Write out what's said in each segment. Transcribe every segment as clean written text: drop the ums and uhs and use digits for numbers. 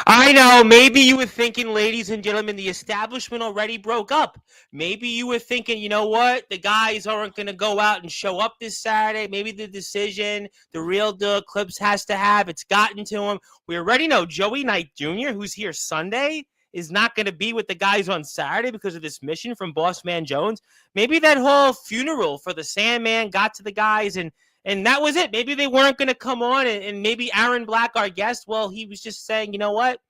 I know. Maybe you were thinking, ladies and gentlemen, the establishment already broke up. Maybe you were thinking, you know what? The guys aren't going to go out and show up this Saturday. Maybe the decision the real deal Clips has to have, it's gotten to him. We already know Joey Knight Jr., who's here Sunday, is not going to be with the guys on Saturday because of this mission from Boss Man Jones. Maybe that whole funeral for the Sandman got to the guys and that was it. Maybe they weren't going to come on, and maybe Aaron Blaque, our guest, well, he was just saying, you know what?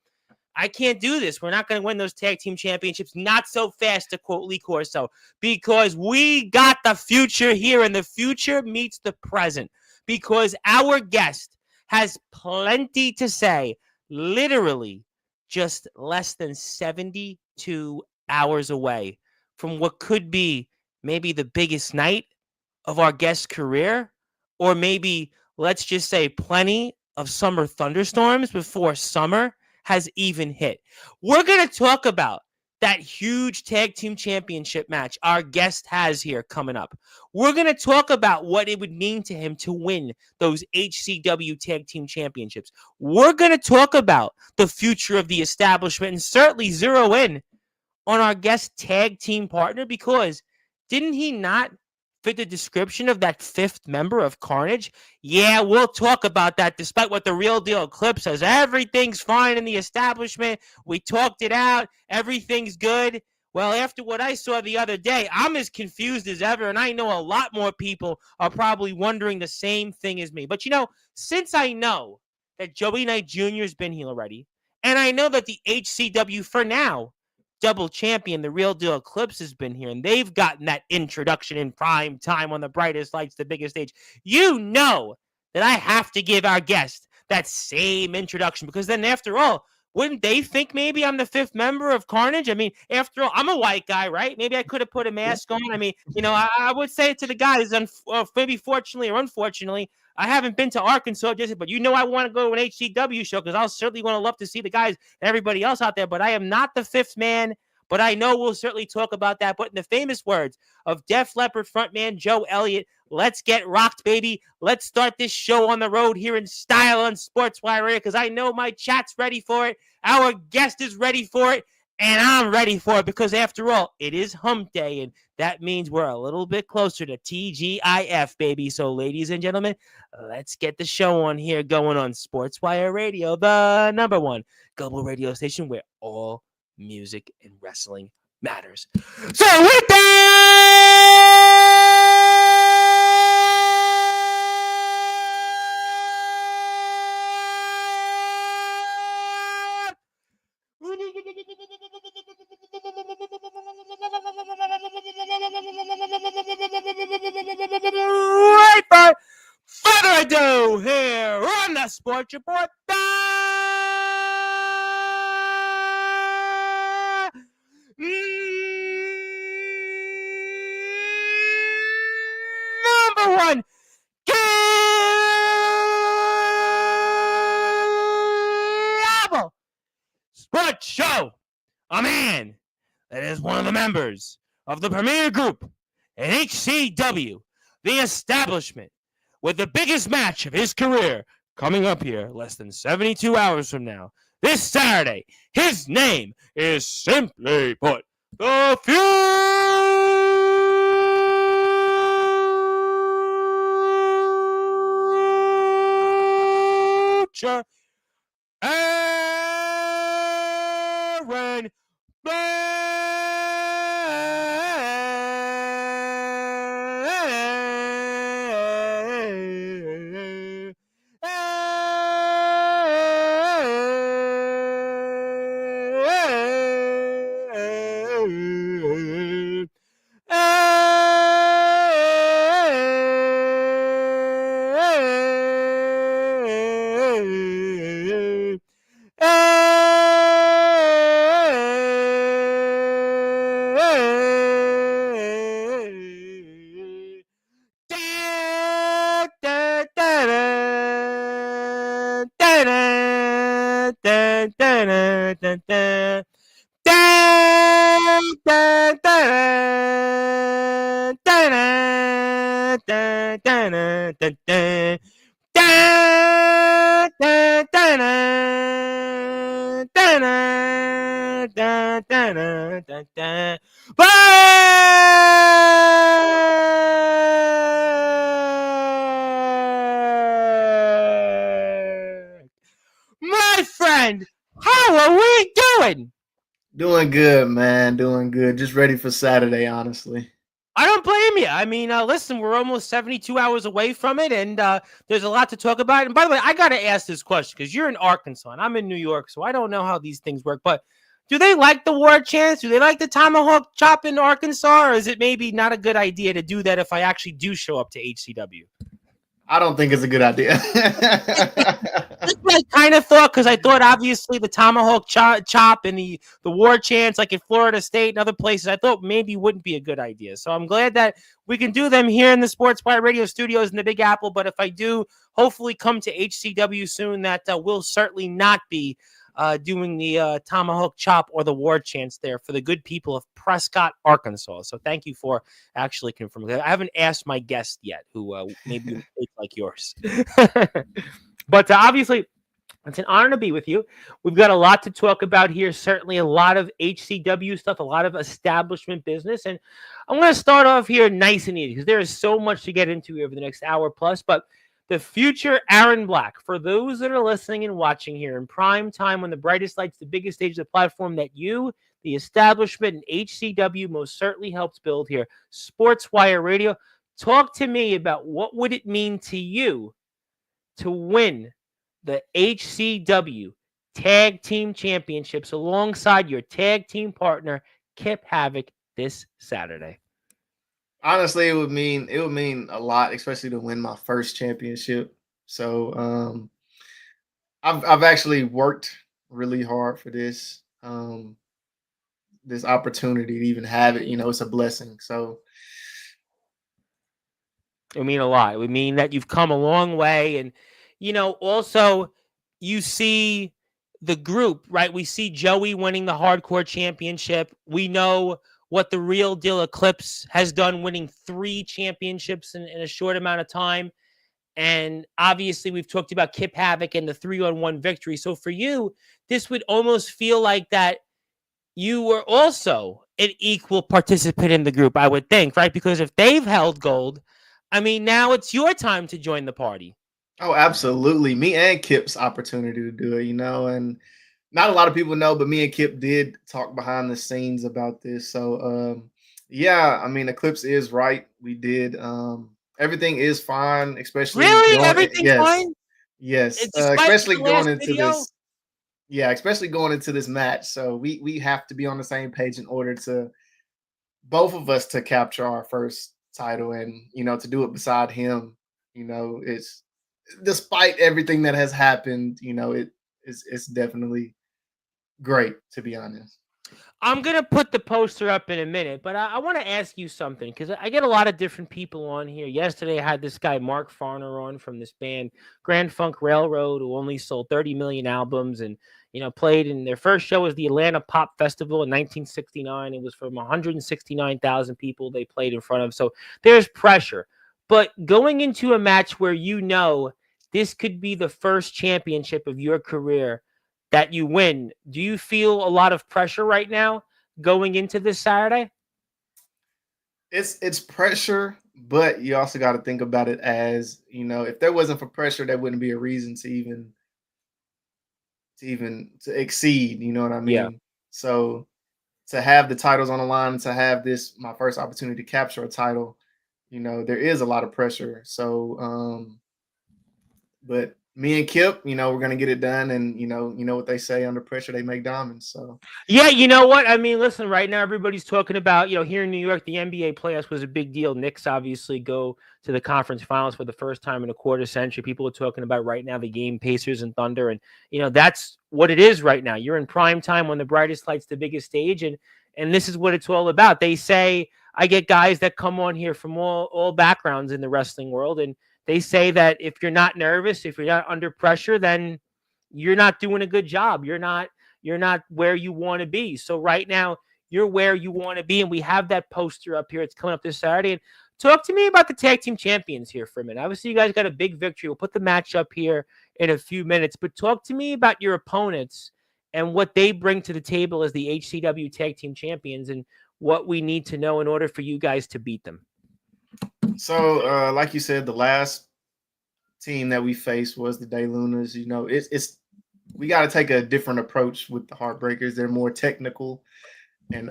I can't do this. We're not going to win those tag team championships. Not so fast, to quote Lee Corso, because we got the future here, and the future meets the present because our guest has plenty to say, literally just less than 72 hours away from what could be maybe the biggest night of our guest's career, or maybe let's just say plenty of summer thunderstorms before summer has even hit. We're going to talk about that huge tag team championship match our guest has here coming up. We're going to talk about what it would mean to him to win those HCW tag team championships. We're going to talk about the future of the establishment and certainly zero in on our guest tag team partner, because didn't he not fit the description of that fifth member of Carnage? Yeah, we'll talk about that, despite what the real deal Clip says. Everything's fine in the establishment. We talked it out. Everything's good. Well, after what I saw the other day, I'm as confused as ever, and I know a lot more people are probably wondering the same thing as me. But, you know, since I know that Joey Knight Jr. has been here already, and I know that the HCW, for now, double champion, the real deal Eclipse, has been here, and they've gotten that introduction in prime time on the brightest lights, the biggest stage. You know that I have to give our guest that same introduction, because then after all, wouldn't they think maybe I'm the fifth member of Carnage? I mean, after all, I'm a white guy, right? Maybe I could have put a mask on. I mean, you know, I would say it to the guys, maybe fortunately or unfortunately, I haven't been to Arkansas just, but you know I want to go to an HCW show, because I'll certainly want to love to see the guys and everybody else out there, but I am not the fifth man. But I know we'll certainly talk about that. But in the famous words of Def Leppard frontman Joe Elliott, let's get rocked, baby. Let's start this show on the road here in style on Sportswire, because I know my chat's ready for it. Our guest is ready for it. And I'm ready for it, because after all, it is hump day, and that means we're a little bit closer to TGIF, baby. So, ladies and gentlemen, let's get the show on here going on Sportswire Radio, the number one global radio station where all music and wrestling matters. So, with that, without further ado, here on the Sports Report, number one global sports show. A man that is one of the members of the premier group in HCW, the establishment, with the biggest match of his career coming up here less than 72 hours from now, this Saturday. His name is, simply put, the Future Aaron My friend, how are we doing? Doing good, man. Doing good. Just ready for Saturday, honestly. I don't blame you. I mean, listen, we're almost 72 hours away from it, and there's a lot to talk about. And by the way, I got to ask this question because you're in Arkansas and I'm in New York, so I don't know how these things work. But do they like the war chants? Do they like the tomahawk chop in Arkansas? Or is it maybe not a good idea to do that if I actually do show up to HCW? I don't think it's a good idea. That's what I kind of thought, because I thought obviously the tomahawk chop and the war chants like in Florida State and other places, I thought maybe wouldn't be a good idea. So I'm glad that we can do them here in the Sportzwire Radio Studios in the Big Apple. But if I do hopefully come to HCW soon, that will certainly not be doing the tomahawk chop or the war chants there for the good people of Prescott, Arkansas. So thank you for actually confirming. I haven't asked my guest yet, who maybe like yours. But obviously, it's an honor to be with you. We've got a lot to talk about here. Certainly a lot of HCW stuff, a lot of establishment business. And I'm going to start off here nice and easy because there is so much to get into over the next hour plus. But the future Aaron Blaque, for those that are listening and watching here in prime time on the brightest lights, the biggest stage of the platform that you, the establishment, and HCW most certainly helps build here, Sportswire Radio. Talk to me about what would it mean to you to win the HCW Tag Team Championships alongside your tag team partner, Kip Havoc, this Saturday? Honestly, it would mean a lot, especially to win my first championship. So I've actually worked really hard for this this opportunity to even have it. It's a blessing. So It would mean a lot. It would mean that you've come a long way. And, also you see the group, right? We see Joey winning the hardcore championship. We know what the real deal Eclipse has done, winning 3 championships in a short amount of time. And obviously we've talked about Kip Havoc and the 3-on-1 victory. So for you, this would almost feel like that you were also an equal participant in the group, I would think, right? Because if they've held gold, I mean, now it's your time to join the party. Oh, absolutely. Me and Kip's opportunity to do it, and not a lot of people know, but me and Kip did talk behind the scenes about this. So yeah, I mean, Eclipse is right. We did. Everything is fine, especially Really? going Everything's yes. fine? Yes. Despite Especially the going last into video? this. Yeah, especially going into this match. So we have to be on the same page in order to both of us to capture our first title, and to do it beside him, it's despite everything that has happened, it's definitely great, to be honest. I'm going to put the poster up in a minute, but I want to ask you something because I get a lot of different people on here. Yesterday, I had this guy, Mark Farner, on from this band, Grand Funk Railroad, who only sold 30 million albums and, played in their first show was the Atlanta Pop Festival in 1969. It was from 169,000 people they played in front of. So there's pressure. But going into a match where this could be the first championship of your career that you win, do you feel a lot of pressure right now going into this Saturday? It's pressure, but you also got to think about it as, if there wasn't for pressure, there wouldn't be a reason to exceed, you know what I mean? Yeah. So to have the titles on the line and to have this my first opportunity to capture a title, there is a lot of pressure. So but me and Kip, we're gonna get it done, and you know what they say: under pressure, they make diamonds. So Yeah, you know what? I mean, listen, right now everybody's talking about, here in New York, the NBA playoffs was a big deal. Knicks obviously go to the conference finals for the first time in a quarter century. People are talking about right now the game Pacers and Thunder, and that's what it is right now. You're in prime time on the brightest lights, the biggest stage, and this is what it's all about. They say I get guys that come on here from all backgrounds in the wrestling world, and they say that if you're not nervous, if you're not under pressure, then you're not doing a good job. You're not where you want to be. So right now, you're where you want to be, and we have that poster up here. It's coming up this Saturday. And talk to me about the tag team champions here for a minute. Obviously, you guys got a big victory. We'll put the match up here in a few minutes, but talk to me about your opponents and what they bring to the table as the HCW Tag Team Champions, and what we need to know in order for you guys to beat them. So, like you said, the last team that we faced was the Day Lunas. You know, it's we got to take a different approach with the Heartbreakers. They're more technical, and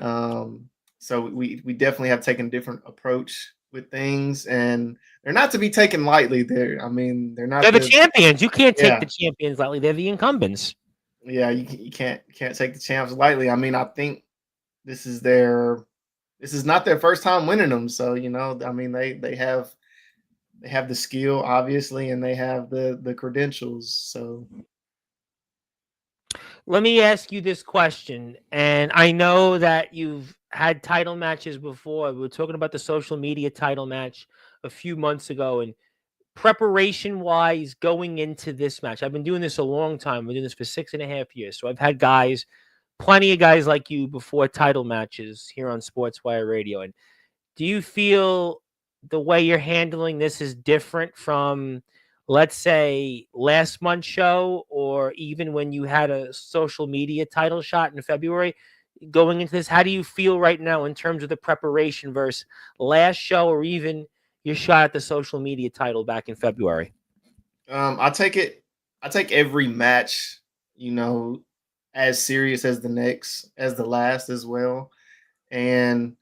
so we definitely have taken a different approach with things, and they're not to be taken lightly. I mean, they're not They're the champions. You can't take yeah, the champions lightly. They're the incumbents. yeah. You can't take the champs lightly. I mean, I think this is not their first time winning them. So you know, I mean, they have the skill obviously, and they have the credentials. So Let me ask you this question, and I know that you've had title matches before. We were talking about the social media title match a few months ago, and preparation wise going into this match, I've been doing this a long time. I've been doing this for 6.5 years. So I've had plenty of guys like you before title matches here on Sportswire Radio. And do you feel the way you're handling this is different from, let's say, last month's show, or even when you had a social media title shot in February? Going into this, how do you feel right now in terms of the preparation versus last show, or even your shot at the social media title back in February? I take every match, you know, as serious as the last as well. And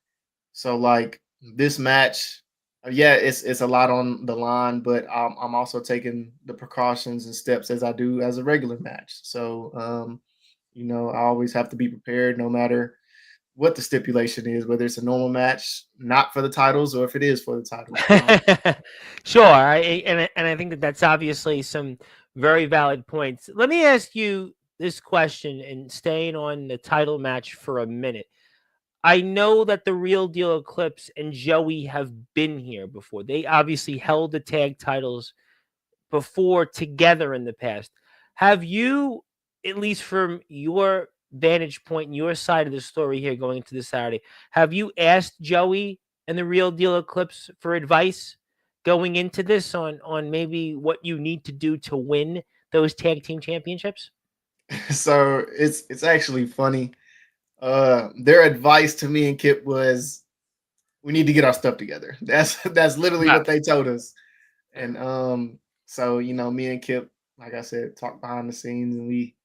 so like this match, yeah, it's a lot on the line, but I'm also taking the precautions and steps as I do as a regular match. So you know, I always have to be prepared no matter what the stipulation is, whether it's a normal match, not for the titles, or if it is for the titles. Sure, and I think that that's obviously some very valid points. Let me ask you this question, and staying on the title match for a minute. I know that the Real Deal Eclipse and Joey have been here before. They obviously held the tag titles before together in the past. Have you, at least from your vantage point and your side of the story here going into this Saturday, have you asked Joey and the Real Deal Eclipse for advice going into this on maybe what you need to do to win those tag team championships? So it's actually funny. Their advice to me and Kip was, we need to get our stuff together. That's literally Yeah. what they told us. And so you know, me and Kip, like I said, talked behind the scenes and we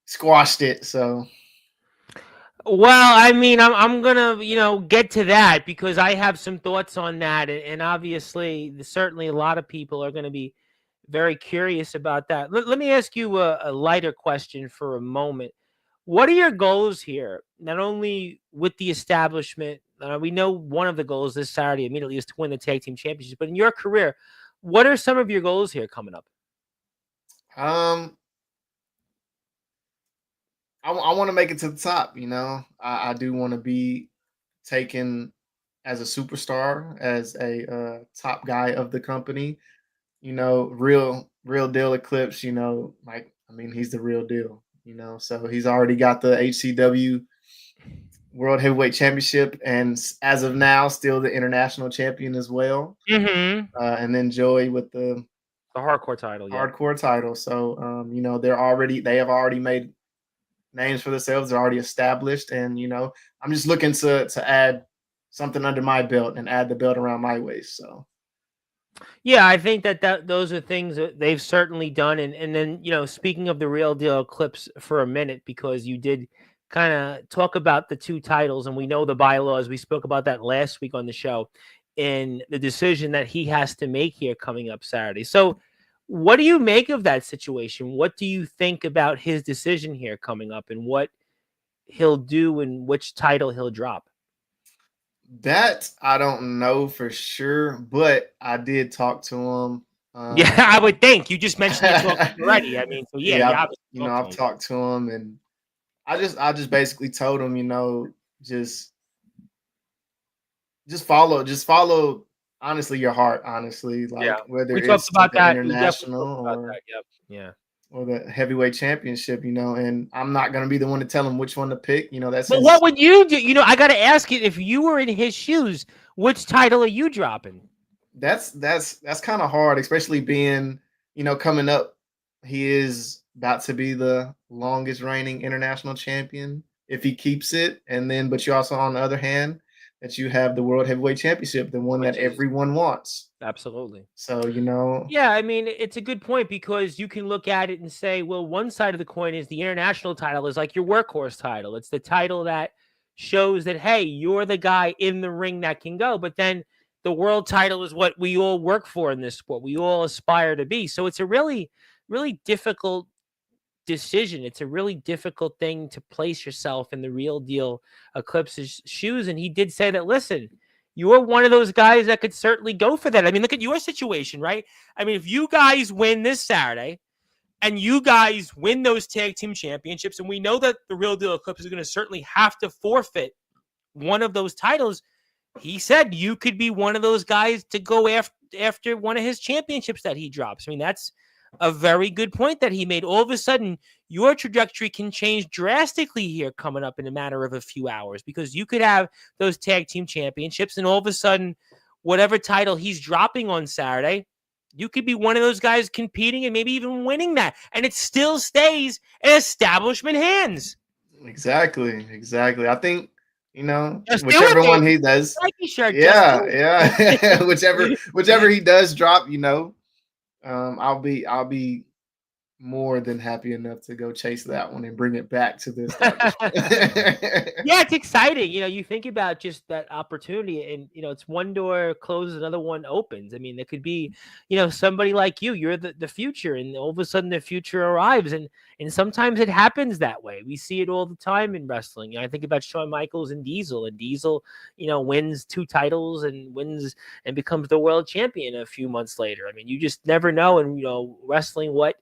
squashed it. So Well, I mean, I'm gonna get to that because I have some thoughts on that, and obviously, certainly, a lot of people are going to be very curious about that. Let me ask you a lighter question for a moment. What are your goals here? Not only with the establishment, we know one of the goals this Saturday immediately is to win the tag team championship, but in your career, what are some of your goals here coming up? um I want to make it to the top, you know. I do want to be taken as a superstar, as a top guy of the company. You know, real deal Eclipse, you know, like I mean, he's the real deal, you know. So he's already got the HCW World Heavyweight Championship, and as of now, still the international champion as well. Mm-hmm. And then Joey with the The hardcore title, yeah. hardcore title. So you know, they have already made names for themselves. They're already established, and you know, I'm just looking to add something under my belt and add the belt around my waist. So Yeah, I think that those are things that they've certainly done, and then speaking of the Real Deal Eclipse for a minute, because you did kind of talk about the two titles, and we know the bylaws. We spoke about that last week on the show, and the decision that he has to make here coming up Saturday. So, what do you make of that situation? What do you think about his decision here coming up, and what he'll do, and which title he'll drop? that I don't know for sure, but I did talk to him. Yeah, I would think. You just mentioned you talked to him already. I mean, so yeah, Yeah, you obviously you know, talked to I've him. talked to him, and I just basically told him, you know, just follow honestly your heart, honestly, Yeah, like whether we talked it's about the that. We definitely international talked about that. Yep. Yeah. or the heavyweight championship, you know, and I'm not gonna be the one to tell him which one to pick. You know, that's But what his would you do? I got to ask you, if you were in his shoes, which title are you dropping? that's kind of hard, especially being, you know, coming up. He is about to be the longest reigning international champion if he keeps it. And then, but you also, on the other hand, that you have the World Heavyweight Championship, the one that which is everyone wants. absolutely. So, you know, Yeah, I mean, it's a good point because you can look at it and say, well, one side of the coin is the international title is like your workhorse title. It's the title that shows that, hey, you're the guy in the ring that can go. But then the world title is what we all work for in this sport. We all aspire to be. So it's a really, really difficult decision. It's a really difficult thing to place yourself in the real deal Eclipse's shoes. And he did say that, listen, you're one of those guys that could certainly go for that. I mean, look at your situation, right? I mean, if you guys win this Saturday and you guys win those tag team championships, and we know that the real deal Eclipse is going to certainly have to forfeit one of those titles, he said you could be one of those guys to go after one of his championships that he drops. I mean, that's a very good point that he made. All of a sudden, your trajectory can change drastically here coming up in a matter of a few hours because you could have those tag team championships, and all of a sudden, whatever title he's dropping on Saturday, you could be one of those guys competing and maybe even winning that. And it still stays in establishment hands. exactly, exactly. I think, you know, Just do it, whichever one baby. he does, Nike shirt, just yeah, do yeah, it. whichever he does drop, you know, I'll be more than happy enough to go chase that one and bring it back to the establishment. Yeah, it's exciting. You think about just that opportunity, and it's one door closes, another one opens. I mean, there could be, somebody like you. You're the future, and all of a sudden the future arrives, and sometimes it happens that way. We see it all the time in wrestling. I think about Shawn Michaels and Diesel, wins 2 titles and wins and becomes the world champion a few months later. I mean, you just never know, and wrestling what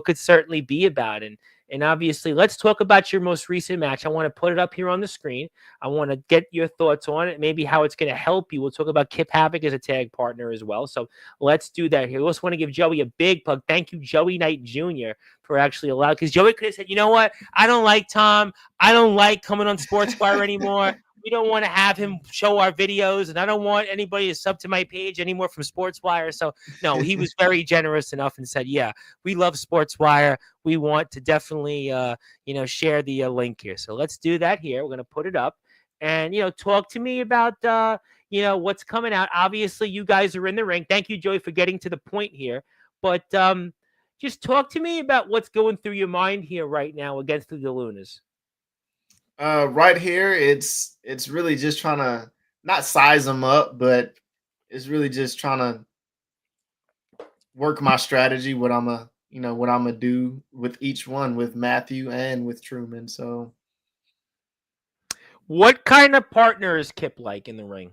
could certainly be about. And obviously, let's talk about your most recent match. I want to put it up here on the screen. I want to get your thoughts on it, maybe how it's going to help you. We'll talk about Kip Havoc as a tag partner as well. So let's do that here. We also want to give Joey a big plug. Thank you, Joey Knight Jr., for actually allowing, because Joey could have said, you know what? I don't like Tom. I don't like coming on Sportswire anymore. We don't want to have him show our videos, and I don't want anybody to sub to my page anymore from Sportswire. So, no, he was very generous enough and said, yeah, we love Sportswire. We want to definitely, share the link here. So let's do that here. We're going to put it up and, talk to me about, what's coming out. Obviously, you guys are in the ring. Thank you, Joey, for getting to the point here. But just talk to me about what's going through your mind here right now against the DeLunas. Right here, it's really just trying to not size them up, but it's really just trying to work my strategy, what what I'm gonna do with each one, with Matthew and with Truman. So What kind of partner is Kip like in the ring?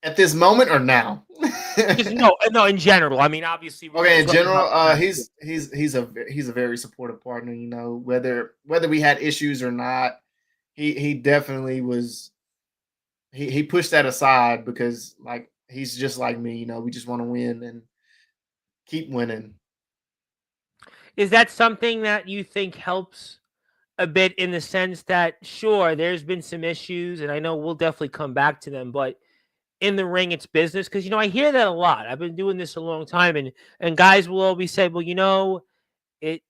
at this moment or now? Just no, in general. I mean, obviously, we're Okay, in talking general, about Matthew. he's a very supportive partner. You know, whether we had issues or not, he definitely was. He pushed that aside because like he's just like me. You know, we just want to win and keep winning. Is that something that you think helps a bit in the sense that, sure, there's been some issues, and I know we'll definitely come back to them, but in the ring, it's business? Because, I hear that a lot. I've been doing this a long time, and guys will always say, well, it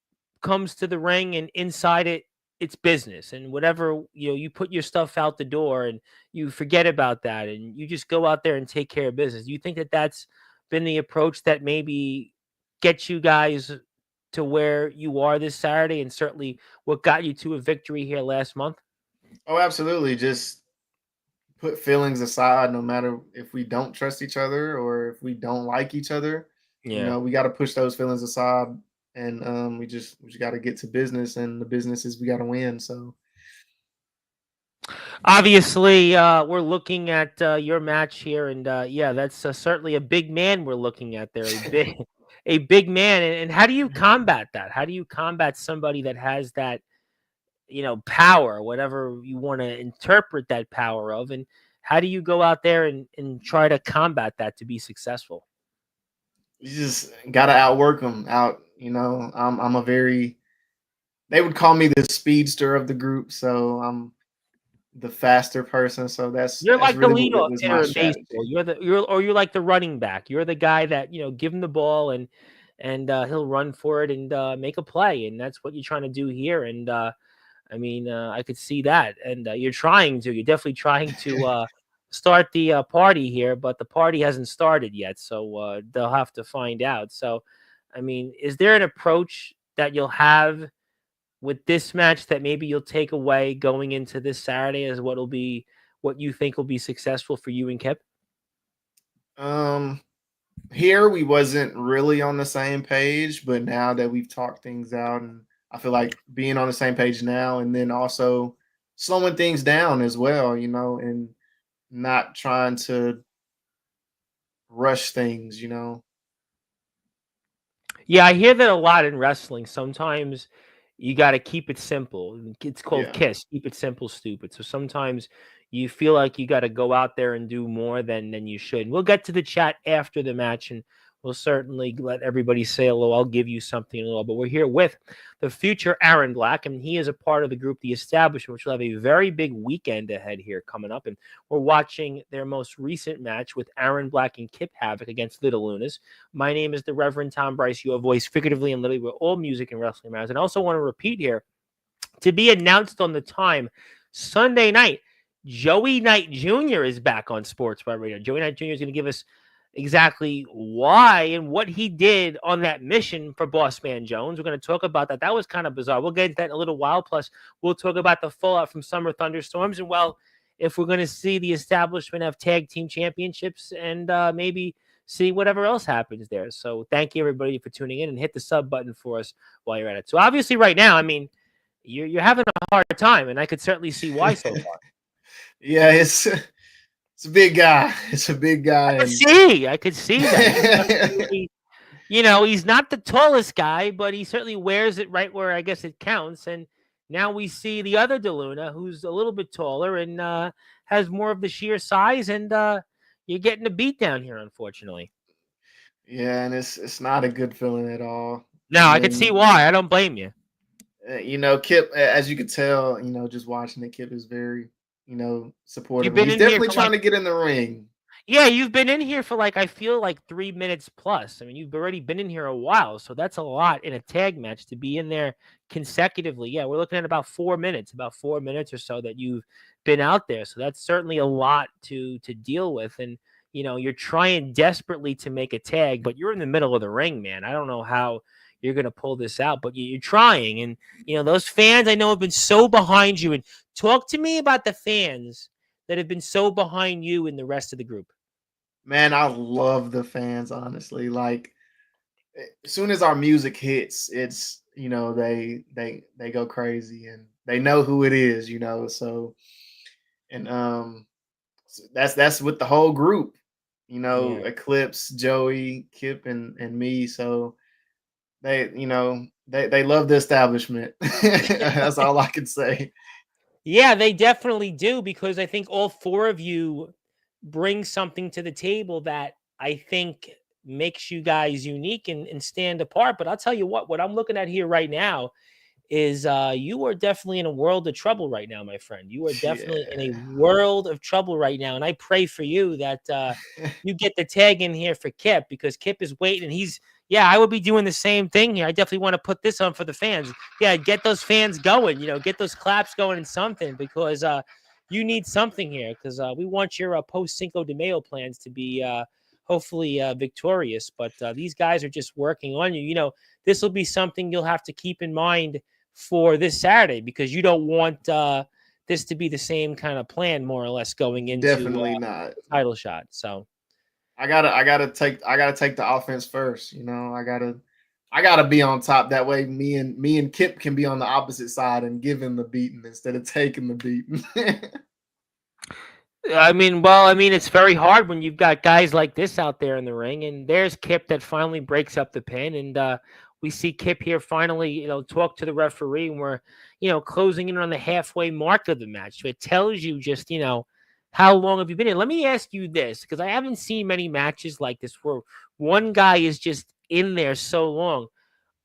comes to the ring, and inside it, it's business. And whatever, you put your stuff out the door, and you forget about that, and you just go out there and take care of business. Do you think that that's been the approach that maybe gets you guys to where you are this Saturday, and certainly what got you to a victory here last month? Oh, absolutely. Just put feelings aside. No matter if we don't trust each other or if we don't like each other, you Yeah. know, we got to push those feelings aside, and we just got to get to business. And the business is we got to win. So Obviously, we're looking at your match here, and yeah, that's certainly a big man we're looking at there. A big man. And how do you combat that? How do you combat somebody that has that, power, whatever you want to interpret that power of, and how do you go out there and try to combat that to be successful? you just got to outwork them out. You know, I'm a very they would call me the speedster of the group, so I'm the faster person. So You're that's like the really what leadoff was my hitter in strategy. baseball. You're like the running back. You're the guy that, give him the ball, and and he'll run for it and make a play, and that's what you're trying to do here. And I mean, I could see that, and you're trying to. You're definitely trying to start the party here, but the party hasn't started yet, so they'll have to find out. So, I mean, is there an approach that you'll have with this match that maybe you'll take away going into this Saturday as what you think will be successful for you and Kip? Um, Here we wasn't really on the same page, but now that we've talked things out, and I feel like being on the same page now, and then also slowing things down as well, and not trying to rush things, Yeah, I hear that a lot in wrestling. Sometimes you got to keep it simple. It's called Yeah. KISS, keep it simple, stupid. So sometimes you feel like you got to go out there and do more than you should. And we'll get to the chat after the match, and we'll certainly let everybody say hello. I'll give you something a little, but we're here with the future Aaron Blaque, and he is a part of the group The Establishment, which will have a very big weekend ahead here coming up. And we're watching their most recent match with Aaron Blaque and Kip Havoc against Little Lunas. My name is the Reverend Tom Bryce, your voice figuratively and literally with all music and wrestling matters. And I also want to repeat here, to be announced on the time, Sunday night, Joey Knight Jr. is back on Sportswire Radio. Joey Knight Jr. is going to give us exactly why and what he did on that mission for Boss Man Jones. We're going to talk about that. That was kind of bizarre. We'll get into that in a little while. Plus, we'll talk about the fallout from Summer Thunderstorms. And, well, if we're going to see the Establishment have tag team championships and maybe see whatever else happens there. So thank you, everybody, for tuning in, and hit the sub button for us while you're at it. So obviously right now, I mean, you're having a hard time, and I could certainly see why so far. Yeah, it's a big guy. It's a big guy, I could see that. He's not the tallest guy, but he certainly wears it right where I guess it counts. And now we see the other DeLuna, who's a little bit taller and has more of the sheer size, and you're getting a beat down here, unfortunately. yeah, and it's not a good feeling at all. No, And I could see then why. I don't blame you. Kip, as you could tell, just watching it, Kip is very, You've supportive, and been he's in here definitely for trying like to get in the ring. Yeah, you've been in here for I feel like 3 minutes plus. I mean, you've already been in here a while, so that's a lot in a tag match to be in there consecutively. Yeah, we're looking at about 4 minutes or so that you've been out there. So that's certainly a lot to deal with. And you're trying desperately to make a tag, but you're in the middle of the ring, man. I don't know how you're gonna pull this out, but you're trying. And those fans I know have been so behind you. And talk to me about the fans that have been so behind you and the rest of the group. Man, I love the fans, honestly. Like, as soon as our music hits, it's they go crazy, and they know who it is, so, and that's with the whole group, Yeah. Eclipse, Joey, Kip, and me. So they love the establishment. That's all I can say. Yeah, they definitely do, because I think all four of you bring something to the table that I think makes you guys unique and stand apart. But I'll tell you what I'm looking at here right now is you are definitely in a world of trouble right now, my friend. You are definitely in a Yeah. world of trouble right now. And I pray for you that you get the tag in here for Kip, because Kip is waiting. And yeah, I would be doing the same thing here. I definitely want to put this on for the fans. Yeah, get those fans going, get those claps going and something, because you need something here, because we want your post Cinco de Mayo plans to be hopefully victorious. But these guys are just working on you. This will be something you'll have to keep in mind for this Saturday, because you don't want this to be the same kind of plan, more or less, going into Definitely not. the title shot. So I gotta take the offense first. I gotta be on top. That way, me and Kip can be on the opposite side and give him the beating instead of taking the beating. I mean, it's very hard when you've got guys like this out there in the ring, and there's Kip that finally breaks up the pin, and we see Kip here finally, talk to the referee, and we're, closing in on the halfway mark of the match. So it tells you just, how long have you been here? Let me ask you this, because I haven't seen many matches like this where one guy is just in there so long.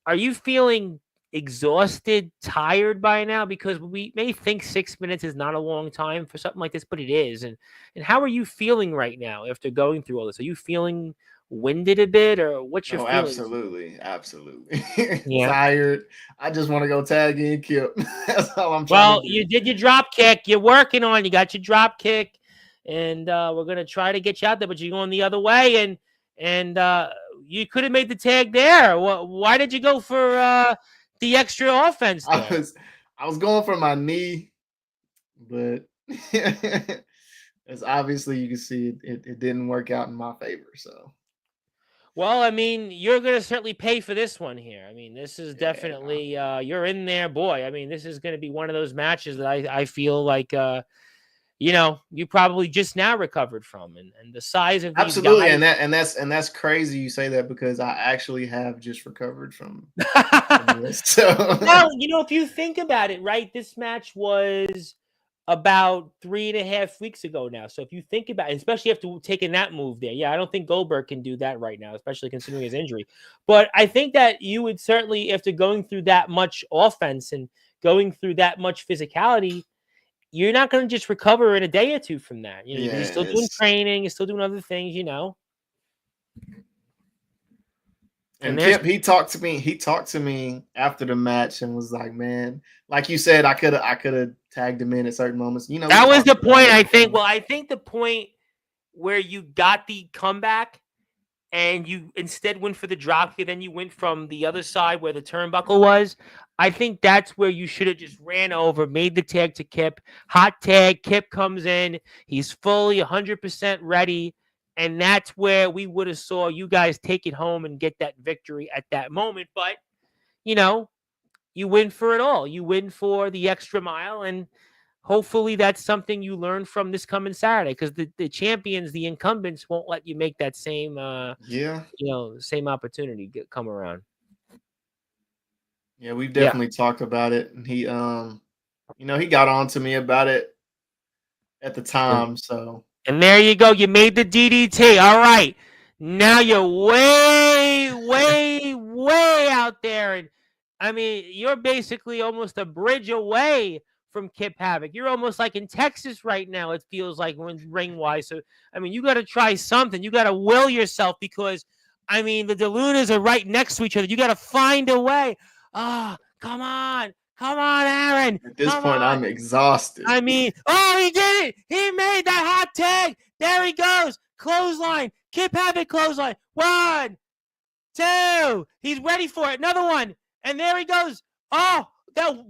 Are you feeling exhausted, tired by now? Because we may think 6 minutes is not a long time for something like this, but it is. And how are you feeling right now after going through all this? Are you feeling winded a bit, or what's your No, feelings? absolutely. Yeah. Tired. I just want to go tag in Kip. That's all I'm trying to Well, do. you did your drop kick. You're working on. You got your drop kick, and we're gonna try to get you out there, but you're going the other way, and you could have made the tag there. Why did you go for the extra offense I there? was I was going for my knee, but as obviously you can see it didn't work out in my favor. So Well, I mean, you're going to certainly pay for this one here. I mean, this is yeah. definitely you're in there, boy. I mean, this is going to be one of those matches that I feel like you probably just now recovered from, and the size of these Absolutely, guys. and that's crazy you say that because I actually have just recovered from this. So Well, if you think about it, right, this match was about 3.5 weeks ago now. So if you think about it, especially after taking that move there, yeah, I don't think Goldberg can do that right now, especially considering his injury. But I think that you would certainly, after going through that much offense and going through that much physicality, you're not going to just recover in a day or two from that, because he's still doing yes. training, he's still doing other things. And And there's Kip, he talked to me after the match and was like, "Man, like you said, I could have tagged him in at certain moments. We that was talked the about point, it. I think. Well, I think the point where you got the comeback and you instead went for the drop kick, then you went from the other side where the turnbuckle was. I think that's where you should have just ran over, made the tag to Kip. Hot tag, Kip comes in. He's fully 100% ready. And that's where we would have saw you guys take it home and get that victory at that moment. But, you know, you win for it all. You win for the extra mile. And hopefully that's something you learn from this coming Saturday, because the champions, the incumbents, won't let you make that same Yeah, same opportunity come around. yeah, we've Yeah. definitely talked about it, and he got on to me about it at the And, time. So and there you go. You made the DDT. All right. Now you're way, way, way out there. And I mean, you're basically almost a bridge away from Kip Havoc. You're almost like in Texas right now, it feels like, when ring wise. So, I mean, you got to try something. You got to will yourself, because, I mean, the DeLunas are right next to each other. You got to find a way. Ah, come on. Come on, Aaron. at this Come point, on. I'm exhausted. I mean, oh, he did it. He made that hot tag. There he goes. Clothesline. Kip Havoc clothesline. 1, 2. He's ready for it. Another one. And there he goes. Oh,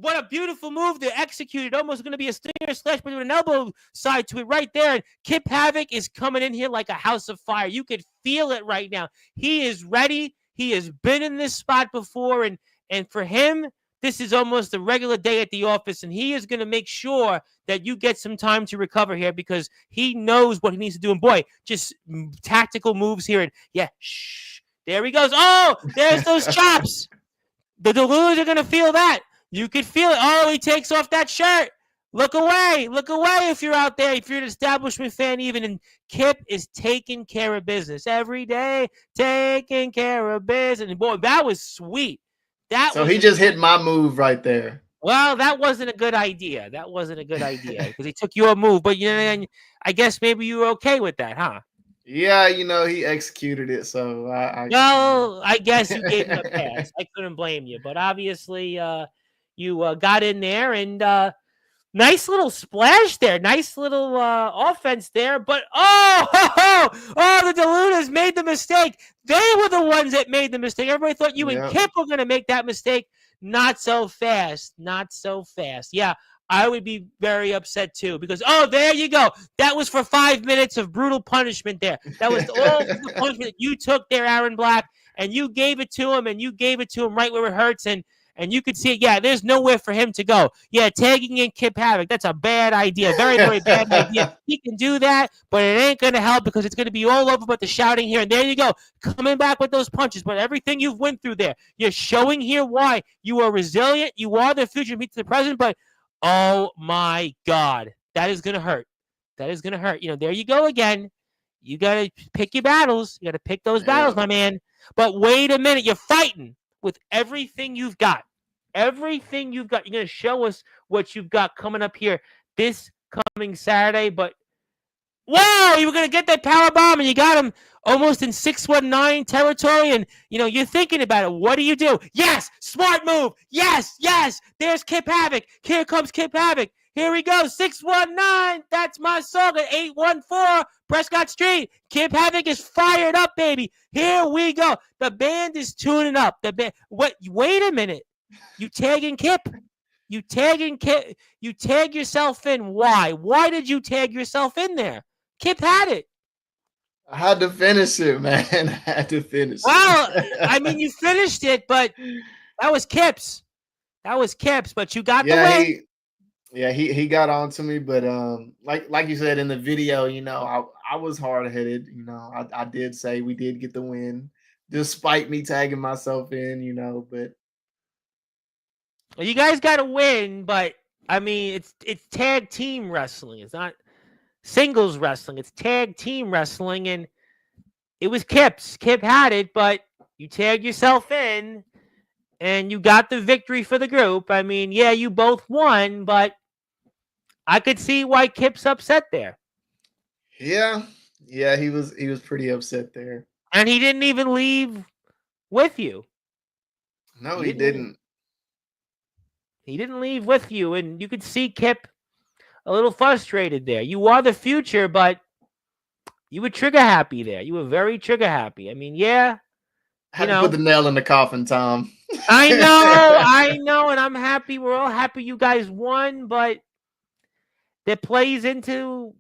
what a beautiful move to execute. It almost going to be a stinger slash, but with an elbow side to it right there. And Kip Havoc is coming in here like a house of fire. You could feel it right now. He is ready. He has been in this spot before. And for him, this is almost a regular day at the office. And he is going to make sure that you get some time to recover here, because he knows what he needs to do. And boy, just tactical moves here. And yeah, shh. There he goes. Oh, there's those chops. The Delus are going to feel that. You could feel it. Oh, he takes off that shirt. Look away. Look away if you're out there, if you're an establishment fan even. And Kip is taking care of business every day, taking care of business. And boy, that was sweet. That So was he a just hit my move right there. well, that wasn't a good idea. That wasn't a good idea, because he took your move. But I guess maybe you were okay with that, huh? Yeah, he executed it. So I Well, I guess you gave him a pass. I couldn't blame you. But obviously, you got in there, and nice little splash there. Nice little offense there. But the DeLunas made the mistake. They were the ones that made the mistake. Everybody thought you and yeah. Kip were going to make that mistake. Not so fast. Not so fast. Yeah, I would be very upset too, because, there you go. That was for 5 minutes of brutal punishment there. That was all the punishment that you took there, Aaron Black, and you gave it to him, and you gave it to him right where it hurts. And you could see it. Yeah, there's nowhere for him to go. Yeah, tagging in Kip Havoc, that's a bad idea. Very, very bad idea. He can do that, but it ain't going to help, because it's going to be all over but the shouting here. And there you go, coming back with those punches. But everything you've went through there, you're showing here why you are resilient. You are the future, meet the present. But, oh, my God, that is going to hurt. That is going to hurt. There you go again. You got to pick your battles. You got to pick those battles, Yeah. my man. But wait a minute. You're fighting with everything you've got. Everything you've got. You're going to show us what you've got coming up here this coming Saturday. But Wow, you were going to get that power bomb and you got him almost in 619 territory. And, you're thinking about it. What do? Yes, smart move. Yes, yes. There's Kip Havoc. Here comes Kip Havoc. Here we go. 619. That's my song at 814 Prescott Street. Kip Havoc is fired up, baby. Here we go. The band is tuning up. Wait a minute. You tagging Kip? You tag yourself in. Why? Why did you tag yourself in there? Kip had it. I had to finish it, man. I had to finish well, it. I mean, you finished it, but that was Kip's. But you got the win. He got on to me, but like you said in the video, I was hard headed. I did say we did get the win, despite me tagging myself in. But Well, you guys got to win, but I mean, it's tag team wrestling. It's not singles wrestling. It's tag team wrestling, and it was Kip's. Kip had it, but you tagged yourself in, and you got the victory for the group. I mean, yeah, you both won, but I could see why Kip's upset there. Yeah, he was pretty upset there, and he didn't even leave with you. No, he didn't. He didn't leave with you, and you could see Kip a little frustrated there. You are the future, but you were trigger happy there. You were very trigger happy. I mean, yeah. I had to put the nail in the coffin, Tom. I know, and I'm happy. We're all happy you guys won, but that plays into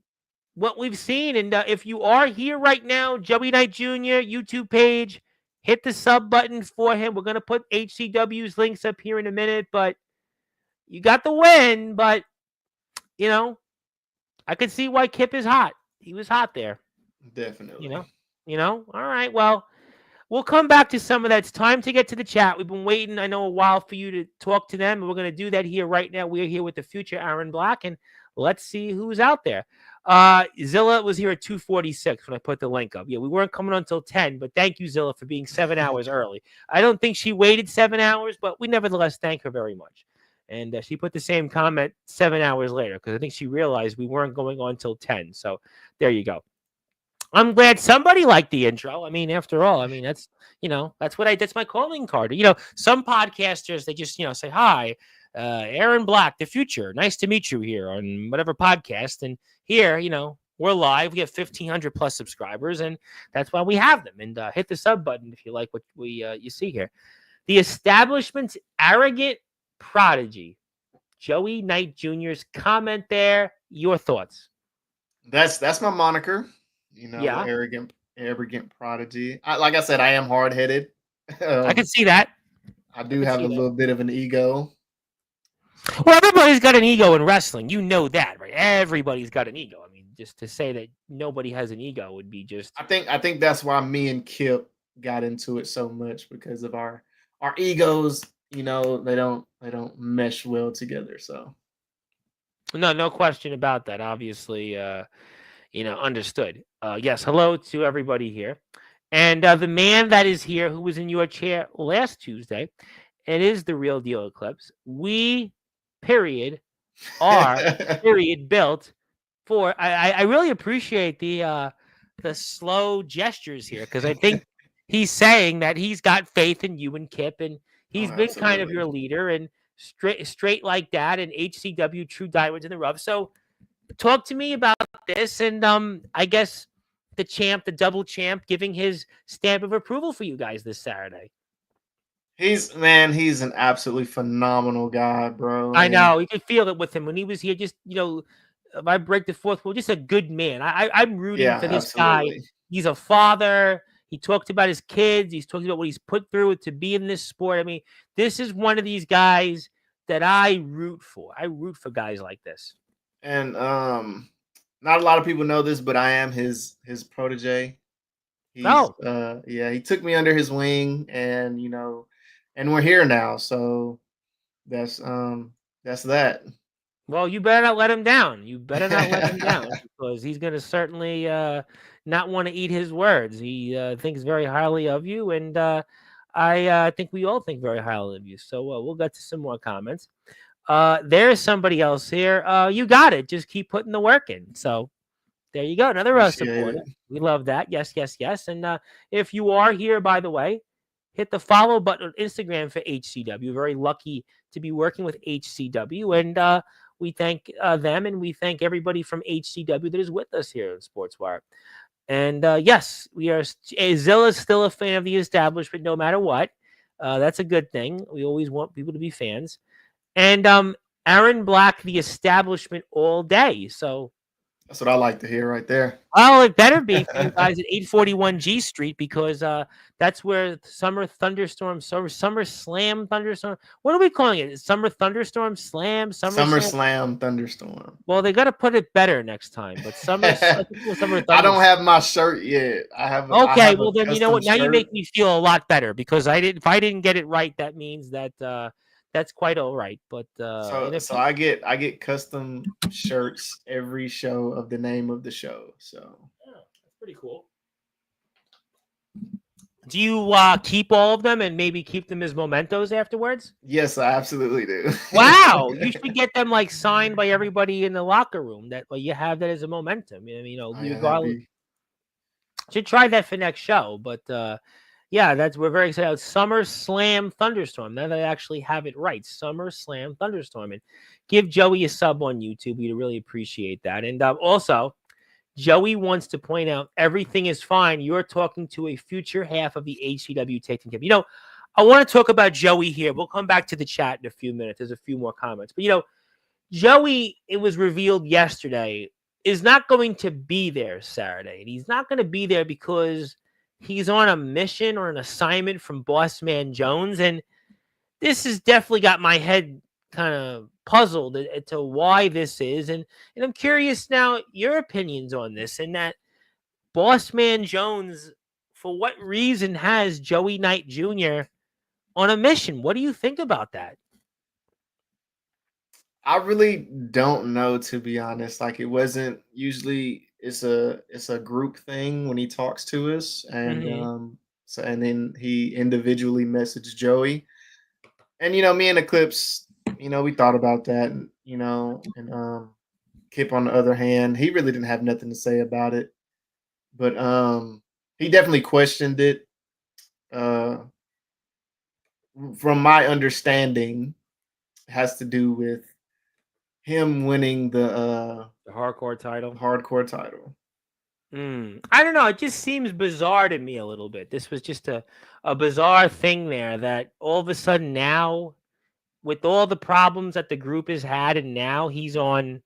what we've seen. And if you are here right now, Joey Knight Jr. YouTube page, hit the sub button for him. We're going to put HCW's links up here in a minute, but you got the win, but, I could see why Kip is hot. He was hot there. Definitely. All right, well, we'll come back to some of that. It's time to get to the chat. We've been waiting, I know, a while for you to talk to them, and we're going to do that here right now. We're here with the future Aaron Blaque, and let's see who's out there. Zilla was here at 2:46 when I put the link up. Yeah, we weren't coming until 10, but thank you, Zilla, for being 7 hours early. I don't think she waited 7 hours, but we nevertheless thank her very much. And she put the same comment 7 hours later because I think she realized we weren't going on until 10. So there you go. I'm glad somebody liked the intro. I mean, after all, that's that's my calling card. Some podcasters, they just, say, hi, Aaron Blaque, the future. Nice to meet you here on whatever podcast. And here, we're live. We have 1,500 plus subscribers, and that's why we have them. And hit the sub button if you like what you see here. The establishment's arrogant prodigy, Joey Knight Jr.'s comment there. Your thoughts? That's my moniker. Arrogant prodigy. Like I said, I am hard headed. I can see that. I do have a little bit of an ego. Well, everybody's got an ego in wrestling. You know that, right? Everybody's got an ego. I mean, just to say that nobody has an ego would be just. I think that's why me and Kip got into it so much, because of our egos. They don't mesh well together. So. No question about that. Obviously, understood. Yes, hello to everybody here. And the man that is here, who was in your chair last Tuesday, it is the Real Deal Eclipse. We, are, built for. I really appreciate the slow gestures here, because I think he's saying that he's got faith in you and Kip, and he's been kind of your leader, and straight like that, and HCW True Diamonds in the Rough. So talk to me about this, and I guess the double champ, giving his stamp of approval for you guys this Saturday. He's an absolutely phenomenal guy, bro. I know, you can feel it with him when he was here. Just if I break the fourth wall, just a good man. I'm rooting for this guy. He's a father. He talked about his kids. He's talking about what he's put through to be in this sport. I mean, this is one of these guys that I root for. I root for guys like this. And not a lot of people know this, but I am his protege. He took me under his wing, and and we're here now. So that's that. Well, you better not let him down. You better not let him down, because he's going to certainly not want to eat his words. He thinks very highly of you, and I think we all think very highly of you. So we'll get to some more comments. There's somebody else here. You got it. Just keep putting the work in. So There you go. Another Appreciate supporter. it. We love that. Yes, yes, yes. And if you are here, by the way, hit the follow button on Instagram for HCW. Very lucky to be working with HCW. And we thank them, and we thank everybody from HCW that is with us here in Sportswire. And yes, we are. Zilla's still a fan of the establishment, no matter what. That's a good thing. We always want people to be fans. And Aaron Blaque, the establishment all day. So, That's what I like to hear right there. oh, it better be for you guys at 841 G Street, because that's where Summer Thunderstorm, Summer Slam Thunderstorm. What are we calling it? Summer Thunderstorm Slam, Summer Summer Slam. Slam Thunderstorm. Well, they got to put it better next time. But Summer, I think it was Summer I don't Thunderstorm. have my shirt yet. I Okay, have a well then you know custom what? Now you shirt. make me feel a lot better, because I didn't. If I didn't get it right, that means that that's quite all right. But and if So I get custom shirts every show of the name of the show. So that's pretty cool. Do you keep all of them and maybe keep them as mementos afterwards? yes, I absolutely do. Wow, you should get them like signed by everybody in the locker room. That you have that as a momentum. Oh yeah, that'd Regardless, be should try that for next show. But yeah, we're very excited. Summer Slam Thunderstorm. Now that I actually have it right, Summer Slam Thunderstorm, and give Joey a sub on YouTube. We'd really appreciate that. And also, Joey wants to point out everything is fine. You're talking to a future half of the HCW tag team. I want to talk about Joey here. We'll come back to the chat in a few minutes. There's a few more comments. But, Joey, it was revealed yesterday, is not going to be there Saturday. And he's not going to be there because he's on a mission or an assignment from Boss Man Jones. And this has definitely got my head kind of puzzled as to why this is. And I'm curious now your opinions on this, and that Boss Man Jones, for what reason has Joey Knight Jr. on a mission? What do you think about that? I really don't know, to be honest. Like, it wasn't usually it's a group thing when he talks to us, and Hmm. and then he individually messaged Joey. And me and Eclipse, we thought about that, and Kip, on the other hand, he really didn't have nothing to say about it. But he definitely questioned it. Uh from my understanding, has to do with him winning The hardcore the title. hardcore title. I don't know. It just seems bizarre to me a little bit. This was just a bizarre thing there, that all of a sudden now, with all the problems that the group has had, and now he's on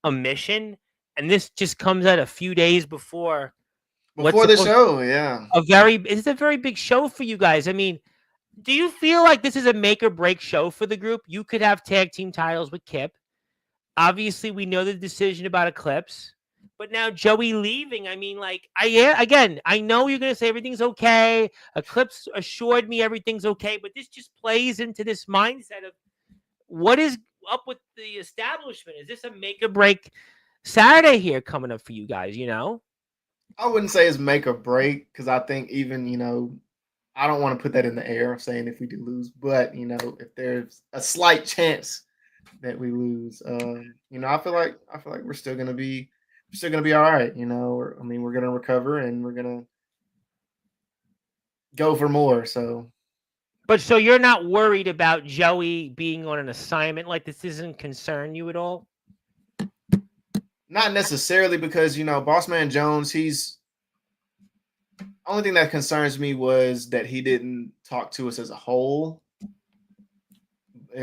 a mission, and this just comes out a few days before what's Before the supposed show, yeah. it's a very big show for you guys. I mean, do you feel like this is a make or break show for the group? You could have tag team titles with Kip. Obviously, we know the decision about Eclipse, but now Joey leaving. I mean, like, I know you're gonna say everything's okay. Eclipse assured me everything's okay, but this just plays into this mindset of what is up with the establishment. Is this a make or break Saturday here coming up for you guys? I wouldn't say it's make or break, because I think even, I don't want to put that in the air of saying if we do lose, but if there's a slight chance that we lose, I feel like we're still gonna be all right. We're gonna recover, and we're gonna go for more. So But so you're not worried about Joey being on an assignment like this? Doesn't concern you at all? not necessarily, because Boss Man Jones, he's only thing that concerns me was that he didn't talk to us as a whole,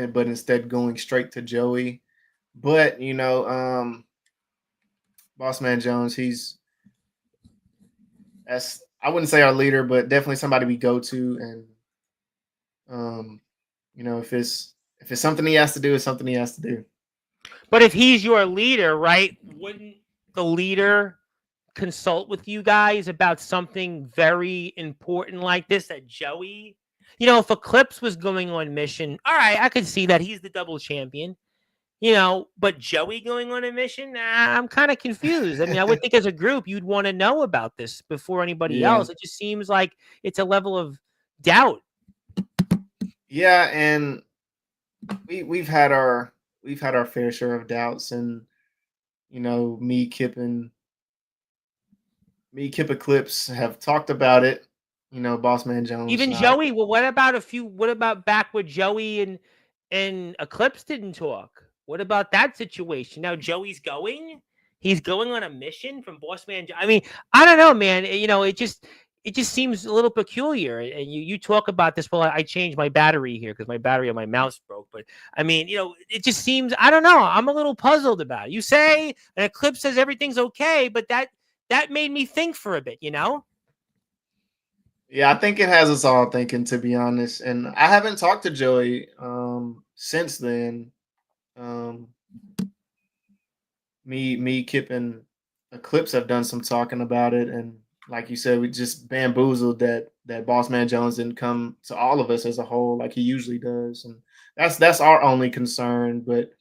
but instead going straight to Joey. But Boss Man Jones, he's as I wouldn't say our leader, but definitely somebody we go to. And if it's something he has to do, it's something he has to do. But if he's your leader, right? Wouldn't the leader consult with you guys about something very important like this? That Joey, if Eclipse was going on mission, all right, I could see that he's the double champion. But Joey going on a mission, I'm kind of confused. I mean, I would think as a group you'd want to know about this before anybody Yeah, else. It just seems like it's a level of doubt. yeah, and we've had our fair share of doubts, and me, Kip, and Me, Kip Eclipse have talked about it. Boss Man Jones Even and I. Joey. Well, what about a few? What about back with Joey and Eclipse didn't talk? What about that situation? Now Joey's going. He's going on a mission from Boss Man. I mean, I don't know, man. It just seems a little peculiar. And you talk about this. Well, I changed my battery here because my battery on my mouse broke. But I mean, it just seems. I don't know. I'm a little puzzled about it. You say an Eclipse says everything's okay, but that made me think for a bit. Yeah, I think it has us all thinking, to be honest. And I haven't talked to Joey since then. Um, me, Kip, and Eclipse have done some talking about it, and like you said, we just bamboozled that Boss Man Jones didn't come to all of us as a whole like he usually does, and that's our only concern. But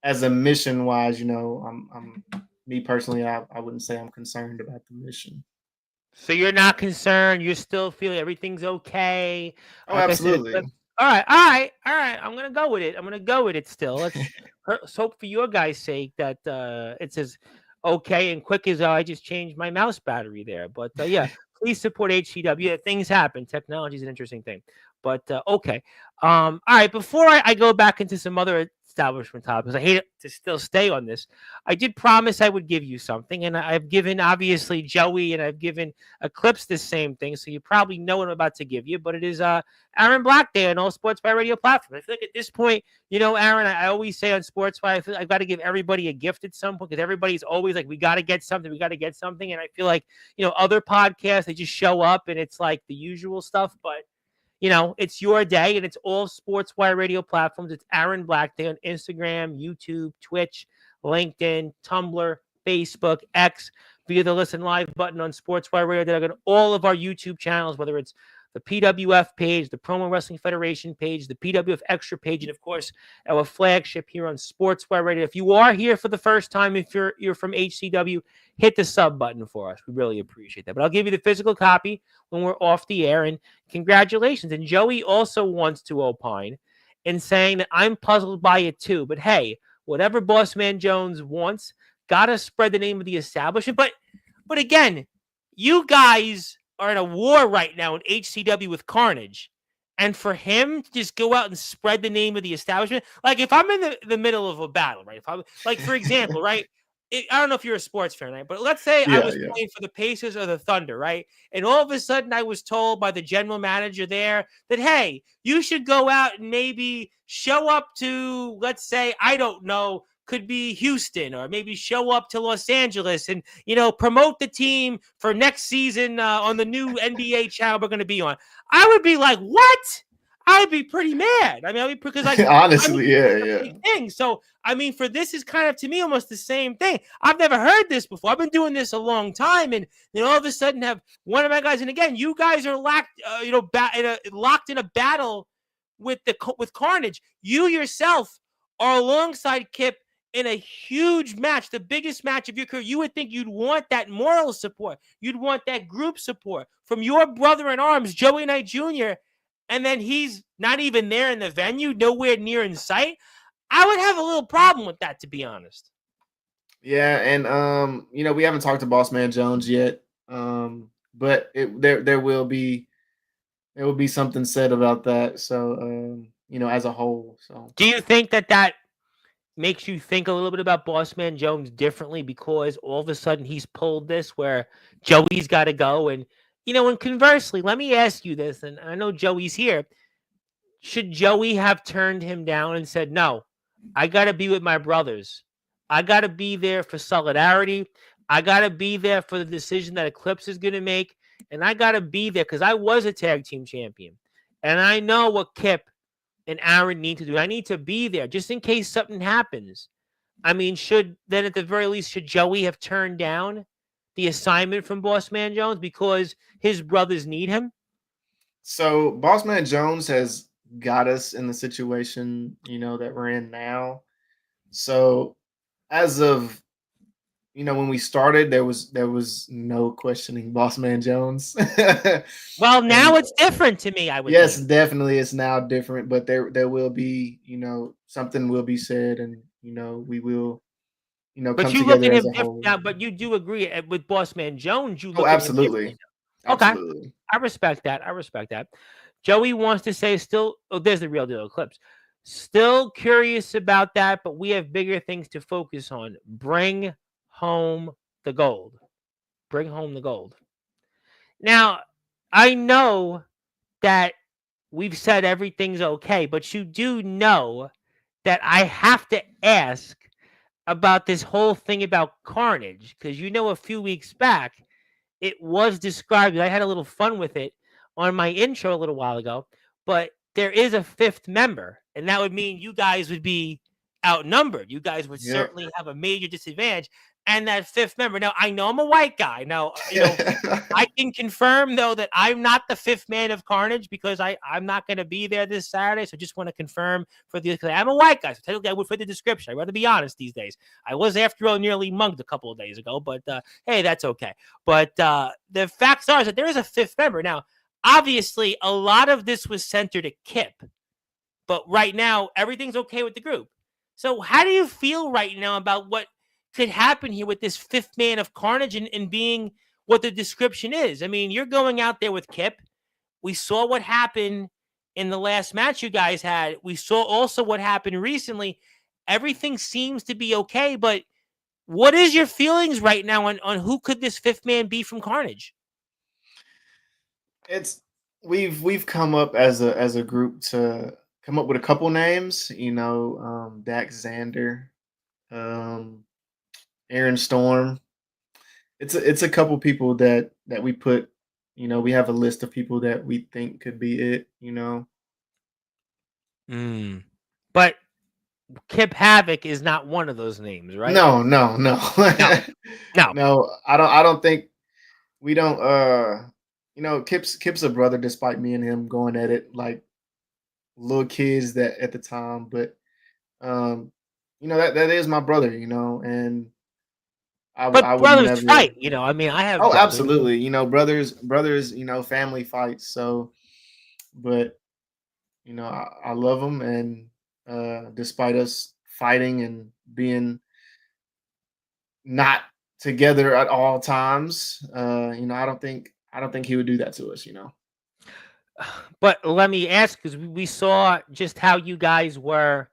as a mission wise, I'm me personally, I wouldn't say I'm concerned about the mission. So you're not concerned. You're still feeling everything's okay. Oh, Like I said, absolutely. all right, all right, all right. I'm gonna go with it. I'm gonna go with it. Still, let's hope for your guys' sake that it's as okay and quick as I just changed my mouse battery there. But yeah, please support HCW. Yeah, things happen. Technology is an interesting thing. But okay. All right. Before I go back into some other establishment topics, I hate it to still stay on this. I did promise I would give you something, and I've given obviously Joey and I've given Eclipse the same thing, so you probably know what I'm about to give you. But it is Aaron Blaque Day on all Sportswire radio platforms. I feel like at this point, Aaron, I always say on Sportswire, I feel like I've got to give everybody a gift at some point because everybody's always like, we got to get something, we got to get something, and I feel like other podcasts they just show up and it's like the usual stuff, but. It's your day, and it's all Sportswire radio platforms. It's Aaron Blaque Day on Instagram, YouTube, Twitch, LinkedIn, Tumblr, Facebook, X, via the Listen Live button on Sportswire Radio. They're on all of our YouTube channels, whether it's the PWF page, the Promo Wrestling Federation page, the PWF Extra page, and of course, our flagship here on Sportswire Radio. If you are here for the first time, if you're from HCW, hit the sub button for us. We really appreciate that. But I'll give you the physical copy when we're off the air, and congratulations. And Joey also wants to opine in saying that I'm puzzled by it too. But hey, whatever Boss Man Jones wants, gotta spread the name of the establishment. But again, you guys are in a war right now in HCW with Carnage. And for him to just go out and spread the name of the establishment, like if I'm in the middle of a battle, right? If I'm like, for example, right? I don't know if you're a sports fan, right? But let's say I Yeah, was yeah. playing for the Pacers or the Thunder, right? And all of a sudden I was told by the general manager there that, hey, you should go out and maybe show up to, let's say, I don't know, could be Houston, or maybe show up to Los Angeles and, promote the team for next season on the new NBA channel we're going to be on. I would be like, what? I'd be pretty mad. I mean, because like, Honestly, yeah, a yeah. big thing. So, I mean, for this is kind of to me almost the same thing. I've never heard this before. I've been doing this a long time, and all of a sudden have one of my guys. And again, you guys are locked in a battle with Carnage. You yourself are alongside Kip in a huge match, the biggest match of your career. You would think you'd want that moral support. You'd want that group support from your brother in arms, Joey Knight Jr., and then he's not even there in the venue, nowhere near in sight. I would have a little problem with that, to be honest. Yeah, and we haven't talked to Boss Man Jones yet. But there will be something said about that. So as a whole. So Do you think that makes you think a little bit about Boss Man Jones differently because all of a sudden he's pulled this where Joey's got to go? And, and conversely, let me ask you this, and I know Joey's here. Should Joey have turned him down and said, no, I got to be with my brothers. I got to be there for solidarity. I got to be there for the decision that Eclipse is going to make. And I got to be there because I was a tag team champion. And I know what Kip and Aaron need to do. I need to be there just in case something happens. I mean, at the very least, should Joey have turned down the assignment from Boss Man Jones because his brothers need him? So Boss Man Jones has got us in the situation, that we're in now. So as of when we started, there was no questioning Boss Man Jones. Well, now And it's different to me, I would yes, think. definitely it's now different, but there will be, something will be said, and we will But come you look together at as him a different whole. now. But you do agree with Boss Man Jones. You Oh, look at him differently absolutely, now. Okay, absolutely. I respect that. I respect that. Joey wants to say still. Oh, there's the real deal Eclipse. Still curious about that, but we have bigger things to focus on. Bring home the gold. Bring home the gold. Now, I know that we've said everything's okay, but you do know that I have to ask about this whole thing about Carnage because a few weeks back it was described. I had a little fun with it on my intro a little while ago, but there is a fifth member, and that would mean you guys would be outnumbered. You guys would Yep. certainly have a major disadvantage. And that fifth member. Now, I know I'm a white guy. Now, I can confirm though that I'm not the fifth man of Carnage because I'm not going to be there this Saturday. So just want to confirm for the because I'm a white guy. So technically, I would fit the description. I'd rather be honest these days. I was after all nearly mugged a couple of days ago, but hey, that's okay. But the facts are is that there is a fifth member now. Obviously, a lot of this was centered at Kip, but right now everything's okay with the group. So how do you feel right now about what could happen here with this fifth man of Carnage and being what the description is? I mean, you're going out there with Kip. We saw what happened in the last match you guys had. We saw also what happened recently. Everything seems to be okay, but what is your feelings right now on who could this fifth man be from Carnage? It's we've come up as a group to come up with a couple names. Dax Xander, um, Aaron Storm. It's a couple people that we put. We have a list of people that we think could be it. Mm. But Kip Havoc is not one of those names, right? No, no, no, No, no. no. I don't think we don't. Kip's a brother, despite me and him going at it like little kids that at the time. But um, that is my brother. And I But would brothers never. fight. I mean, I have Oh, brothers. absolutely. Brothers. Family fights. So, but I love them, and despite us fighting and being not together at all times, I don't think he would do that to us. But let me ask, because we saw just how you guys were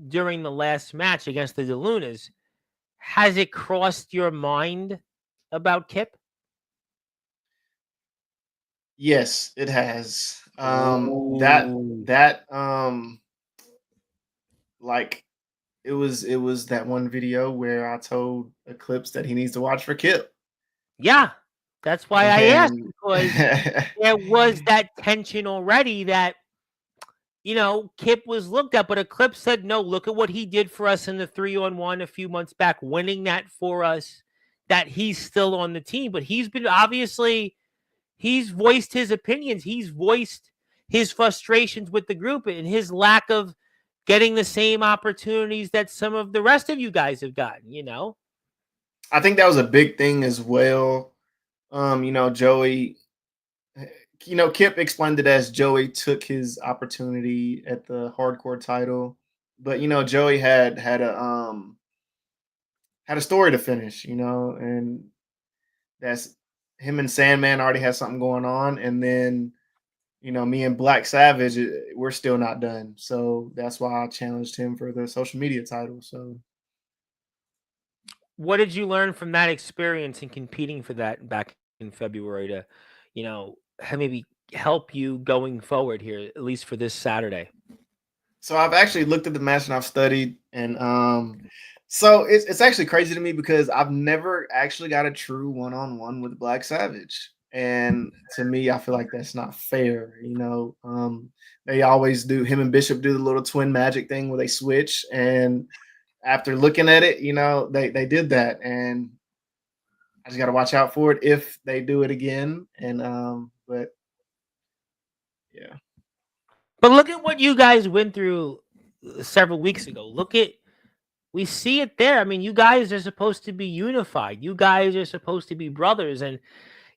during the last match against the DeLunas. Has it crossed your mind about Kip? Yes, it has. That Ooh. that like it was that one video where I told Eclipse that he needs to watch for Kip. Yeah, that's why I asked And because there was that tension already that Kip was looked at, but Eclipse said, no, look at what he did for us in the 3-on-1 a few months back, winning that for us, that he's still on the team. But he's been obviously, he's voiced his opinions. He's voiced his frustrations with the group and his lack of getting the same opportunities that some of the rest of you guys have gotten. I think that was a big thing as well. Joey, Kip explained it as Joey took his opportunity at the hardcore title, but Joey had a story to finish, and that's him and Sandman already had something going on, and then me and Black Savage, we're still not done. So that's why I challenged him for the social media title. So What did you learn from that experience and competing for that back in February to, maybe help you going forward here, at least for this Saturday? so I've actually looked at the match and I've studied, and so it's actually crazy to me because I've never actually got a true one-on-one with Black Savage. And to me, I feel like that's not fair. They always do, him and Bishop do the little twin magic thing where they switch, and after looking at it, they did that, and I just got to watch out for it if they do it again. And but yeah, But look at what you guys went through several weeks ago. We see it there. I mean, you guys are supposed to be unified. You guys are supposed to be brothers. And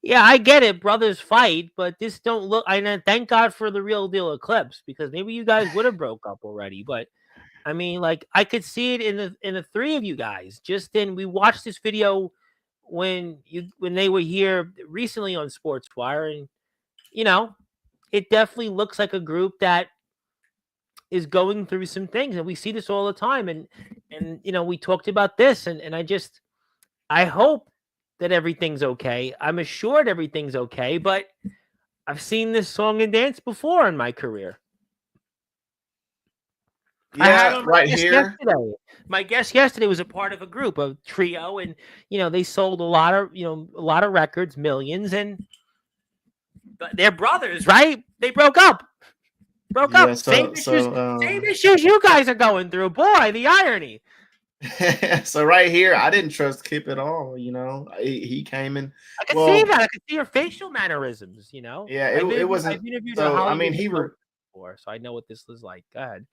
yeah, I get it. Brothers fight, but this don't look. I thank God for the real deal Eclipse because maybe you guys would have broke up already. But I mean, like I could see it in the three of you guys. We watched this video when they were here recently on Sportswire, and you know, it definitely looks like a group that is going through some things, and we see this all the time. And we talked about this, and I hope that everything's okay. I'm assured everything's okay, but I've seen this song and dance before in my career. I had Yeah, on right here. my guest yesterday was a part of a group, a trio, and they sold a lot of records, millions, but they're brothers, right? They broke up. Yeah, Same so issues, so same issues you guys are going through. Boy, the irony. so right here, I didn't trust Kip at all. He came in. I could see Well, that. I could see your facial mannerisms. yeah, I've it interviewed, wasn't. I've interviewed a So I mean, Hollywood he show before, so I know what this was like. Go ahead.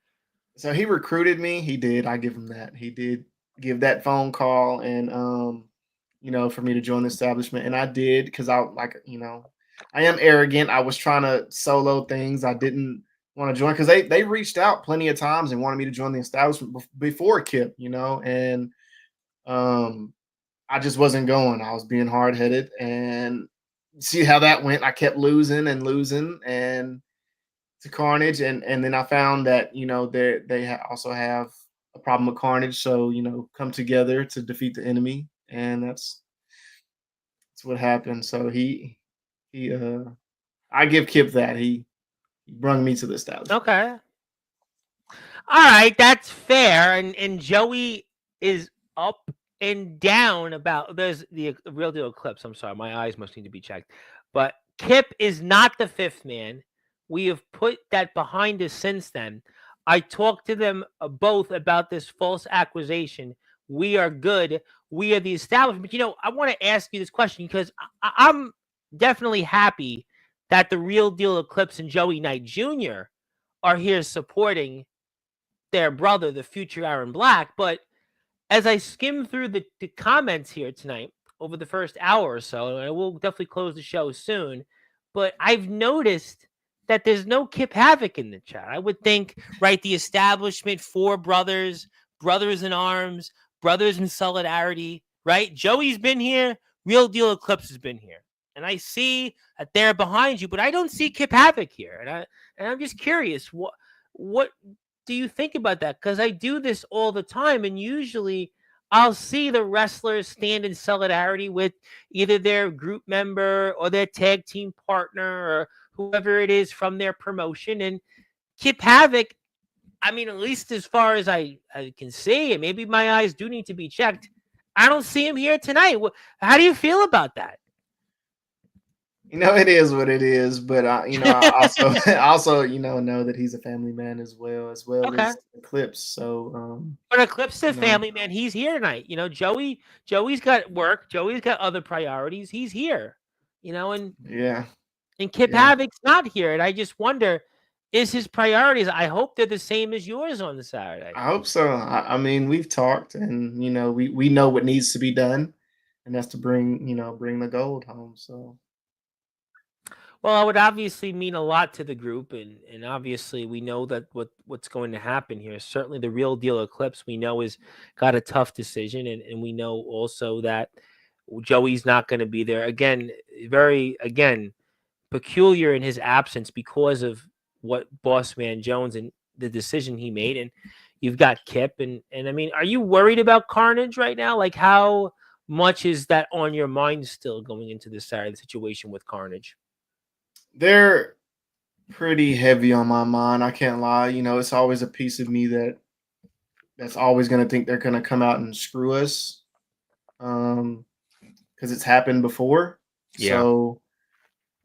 so he recruited me. He did. I give him that. He did give that phone call and for me to join the establishment, and I did because I am arrogant. I was trying to solo things. I didn't want to join because they reached out plenty of times and wanted me to join the establishment before Kip, and um I just wasn't going. I was being hard headed, and see how that went. I kept losing and losing, and to Carnage, and then I found that also have a problem with Carnage, so come together to defeat the enemy, and that's what happened. So he I give Kip that he brung me to the establishment. Okay. All right, that's fair. And Joey is up and down about there's the real deal eclipse. I'm sorry, my eyes must need to be checked. But Kip is not the fifth man. We have put that behind us since then. I talked to them both about this false accusation. We are good. We are the establishment. I want to ask you this question because I'm definitely happy that the real deal eclipse and Joey Knight Jr. are here supporting their brother, the future Aaron Blaque. But as I skim through the comments here tonight over the first hour or so, and I will definitely close the show soon, but I've noticed that there's no Kip Havoc in the chat. I would think, right, the establishment, four brothers, brothers in arms, brothers in solidarity, right? Joey's been here, Real Deal Eclipse has been here. And I see that they're behind you, but I don't see Kip Havoc here. And I'm just curious, what do you think about that? Because I do this all the time, and usually I'll see the wrestlers stand in solidarity with either their group member or their tag team partner or whoever it is from their promotion. And Kip Havoc, I mean, at least as far as I can see, and maybe my eyes do need to be checked, I don't see him here tonight. How do you feel about that? It is what it is, but I also also know that he's a family man as well Okay. as Eclipse. So, but Eclipse is a family man. He's here tonight. Joey's got work. Joey's got other priorities. He's here. And yeah, and Kip Havoc's not here, and I just wonder, is his priorities? I hope they're the same as yours on the Saturday. I hope so. I mean, we've talked, and we know what needs to be done, and that's to bring the gold home. So. Well, it would obviously mean a lot to the group, and obviously we know that what's going to happen here. Certainly, the Real Deal Eclipse we know is got a tough decision, and we know also that Joey's not going to be there again. Very peculiar in his absence because of what Boss Man Jones and the decision he made. And you've got Kip, and I mean, are you worried about Carnage right now? Like, how much is that on your mind still going into this Saturday situation with Carnage? They're pretty heavy on my mind. I can't lie. It's always a piece of me that's always going to think they're going to come out and screw us, because it's happened before. Yeah. So,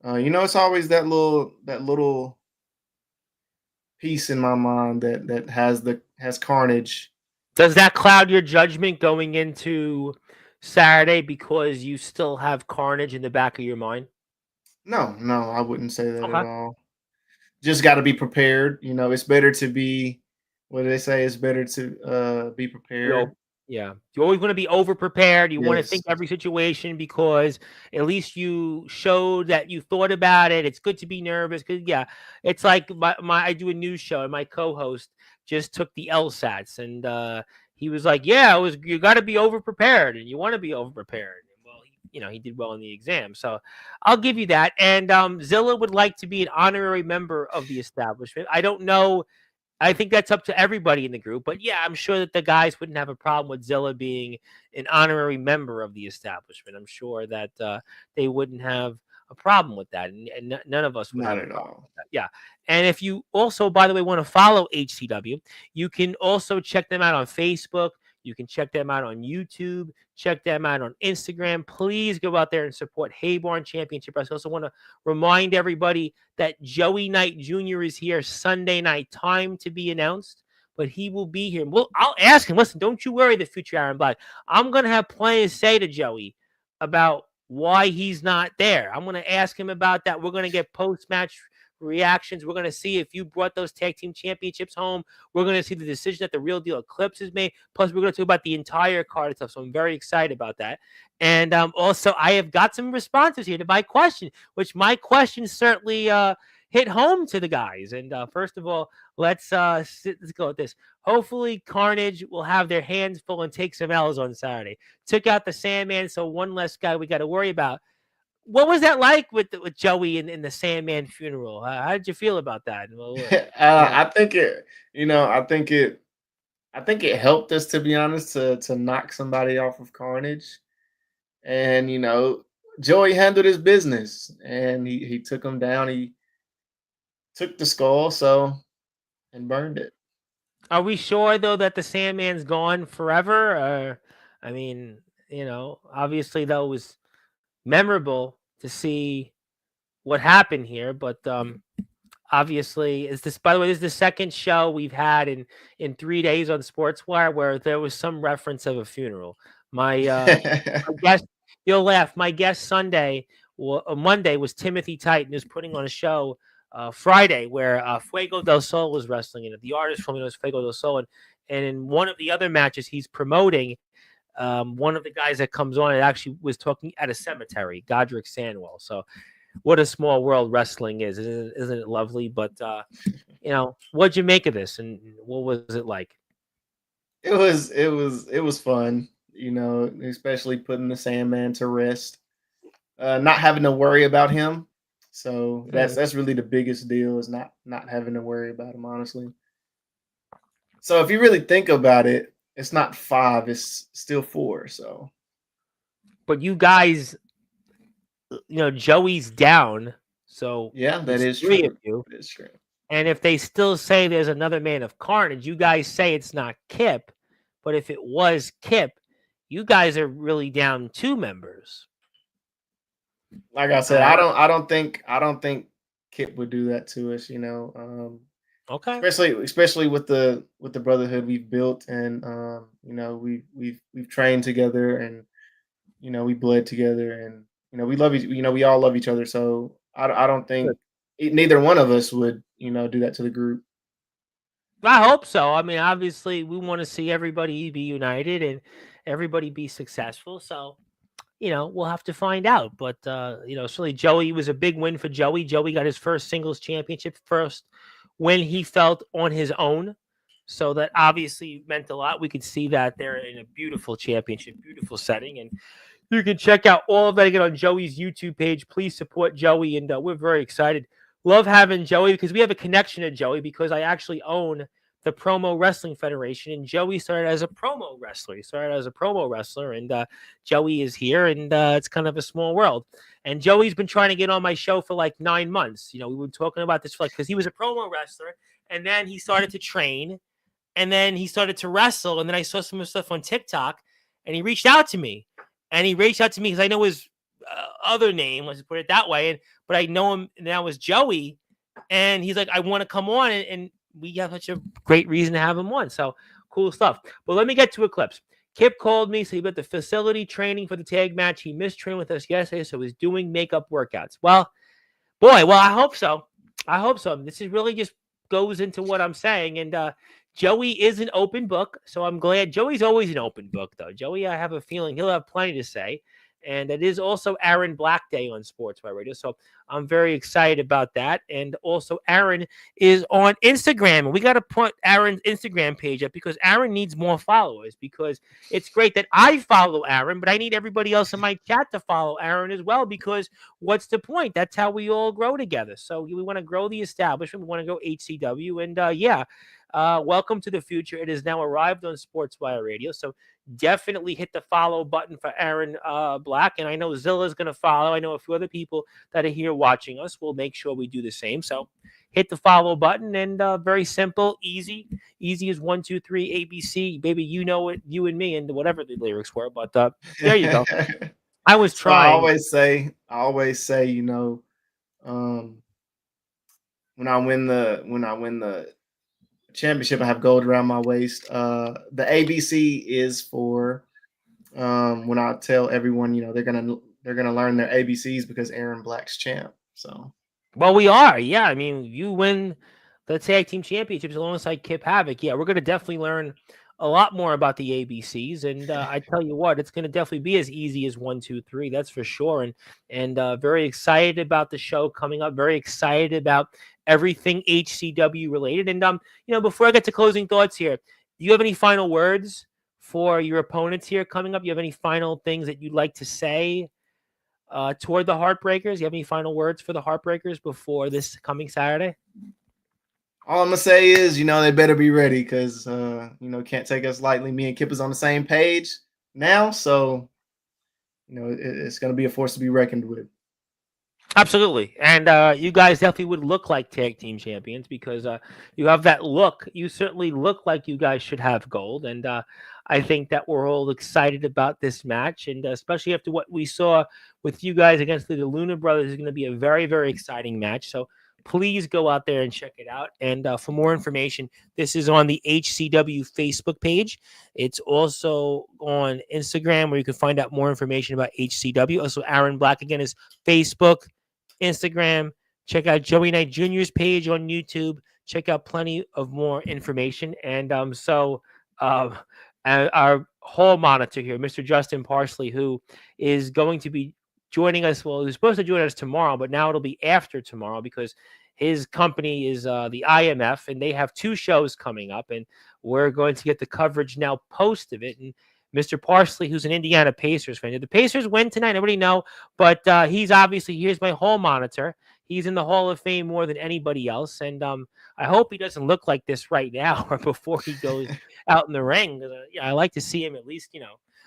it's always that little piece in my mind that has Carnage. Does that cloud your judgment going into Saturday because you still have Carnage in the back of your mind? No, I wouldn't say that at all. Just got to be prepared. It's better to be. What do they say? It's better to be prepared. Yeah, you always want to be over prepared. You want to think every situation because at least you showed that you thought about it. It's good to be nervous because it's like my I do a news show and my co-host just took the LSATs, and he was like, "Yeah, it was. You got to be over prepared, and you want to be over prepared." Well, he did well in the exam, so I'll give you that. And Zilla would like to be an honorary member of the establishment. I don't know. I think that's up to everybody in the group, but yeah, I'm sure that the guys wouldn't have a problem with Zilla being an honorary member of the establishment. I'm sure that they wouldn't have a problem with that, and none of us would Not have a at problem all. with that. Yeah, and if you also, by the way, want to follow HCW, you can also check them out on Facebook. You can check them out on YouTube. Check them out on Instagram. Please go out there and support Hayborn Championship Wrestling. I also want to remind everybody that Joey Knight Jr. is here Sunday night. Time to be announced, but he will be here. Well, I'll ask him. Listen, don't you worry, the future Aaron Blaque. I'm going to have plenty to say to Joey about why he's not there. I'm going to ask him about that. We're going to get post-match reactions. We're going to see if you brought those tag team championships home. We're going to see the decision that the Real Deal Eclipse has made. Plus, we're going to talk about the entire card and stuff. So I'm very excited about that. And also, I have got some responses here to my question, which my question certainly hit home to the guys. And first of all, let's go with this. Hopefully, Carnage will have their hands full and take some L's on Saturday. Took out the Sandman, so one less guy we got to worry about. What was that like with Joey in the Sandman funeral? How did you feel about that? Well, yeah. I think it. I think it helped us, to be honest, to knock somebody off of Carnage. And Joey handled his business, and he took him down. He took the skull, and burned it. Are we sure though that the Sandman's gone forever? I mean, obviously that was memorable to see what happened here, but obviously, is this? By the way, this is the second show we've had in 3 days on Sportswire where there was some reference of a funeral. My guest, you'll laugh. My guest Monday was Timothy Titan, who's putting on a show Friday where Fuego del Sol was wrestling in it. The artist from it was Fuego del Sol, and in one of the other matches he's promoting, one of the guys that comes on, it actually was talking at a cemetery, Godric Sandwell. So what a small world wrestling is. Isn't it lovely? But, what'd you make of this, and what was it like? It was fun, especially putting the Sandman to rest, not having to worry about him. So that's really the biggest deal, is not having to worry about him, honestly. So if you really think about it, it's not 5, it's still 4. So, but you guys, Joey's down, so yeah, that is 3 true. of you. That is true. And if they still say there's another Man of Carnage, you guys say it's not Kip, but if it was Kip, you guys are really down 2 members. Like I said, I don't think Kip would do that to us. Okay. Especially with the brotherhood we've built, and we've trained together, and we bled together, and we love we all love each other. So I don't think neither one of us would do that to the group. I hope so. I mean, obviously, we want to see everybody be united and everybody be successful. So, we'll have to find out. But certainly Joey was a big win for Joey. Joey got his first singles championship, first when he felt on his own. So that obviously meant a lot. We could see that there in a beautiful championship, beautiful setting. And you can check out all of that again on Joey's YouTube page. Please support Joey. And we're very excited. Love having Joey because we have a connection to Joey because I actually own the Promo Wrestling Federation, and Joey started as a promo wrestler. He started as a promo wrestler, and Joey is here, and it's kind of a small world. And Joey's been trying to get on my show for like 9 months. We were talking about this because he was a promo wrestler, and then he started to train, and then he started to wrestle, and then I saw some of his stuff on TikTok, and he reached out to me. And he reached out to me because I know his other name, let's put it that way, but I know him now as Joey, and he's like, I want to come on, and we have such a great reason to have him on. So cool stuff. But let me get to Eclipse. Kip called me, so he got the facility training for the tag match. He missed training with us yesterday, so he's doing makeup workouts. Well, I hope so. I hope so. This is really just goes into what I'm saying. And Joey is an open book, so I'm glad. Joey's always an open book, though. Joey, I have a feeling he'll have plenty to say. And it is also Aaron Blaque Day on Sportswire Radio. So I'm very excited about that. And also, Aaron is on Instagram. And we got to put Aaron's Instagram page up because Aaron needs more followers. Because it's great that I follow Aaron, but I need everybody else in my chat to follow Aaron as well. Because what's the point? That's how we all grow together. So we want to grow the establishment. We want to go HCW. And welcome to the future. It has now arrived on Sportswire Radio. So definitely hit the follow button for Aaron Blaque. And I know Zilla's going to follow. I know a few other people that are here watching us. We'll make sure we do the same. So hit the follow button, and very simple, easy as 1, 2, 3 ABC. Baby, you know it, you and me, and whatever the lyrics were. But there you go. I was So trying. I always say, you know, when I win the championship, I have gold around my waist. The ABC is for when I tell everyone, you know, they're gonna learn their ABCs because Aaron Black's champ. So Well, we are. Yeah. I mean, you win the tag team championships alongside Kip Havoc. Yeah, we're going to definitely learn a lot more about the ABCs. And I tell you what, it's going to definitely be as easy as 1, 2, 3. That's for sure. And very excited about the show coming up. Very excited about everything HCW related. And before I get to closing thoughts here, do you have any final words for your opponents here coming up? You have any final things that you'd like to say toward the Heartbreakers? You have any final words for the Heartbreakers before this coming Saturday? all I'm gonna say is, you know, they better be ready because can't take us lightly. Me and Kip is on the same page now, so you know it's gonna be a force to be reckoned with. Absolutely. And you guys definitely would look like tag team champions because you have that look. You certainly look like you guys should have gold. And I think that we're all excited about this match. And especially after what we saw with you guys against the Luna Brothers, is going to be a very, very exciting match. So please go out there and check it out. And for more information, this is on the HCW Facebook page. It's also on Instagram where you can find out more information about HCW. Also, Aaron Blaque again is Facebook, Instagram. Check out Joey Knight Jr.'s page on YouTube. Check out plenty of more information. And our hall monitor here, Mr. Justin Parsley, who is going to be joining us. Well, he was supposed to join us tomorrow, but now it'll be after tomorrow because his company is the IMF, and they have 2 shows coming up, and we're going to get the coverage now post of it. And Mr. Parsley, who's an Indiana Pacers fan. Did the Pacers win tonight? Nobody know, but he's obviously, here's my hall monitor. He's in the Hall of Fame more than anybody else, and I hope he doesn't look like this right now or before he goes out in the ring. I like to see him at least,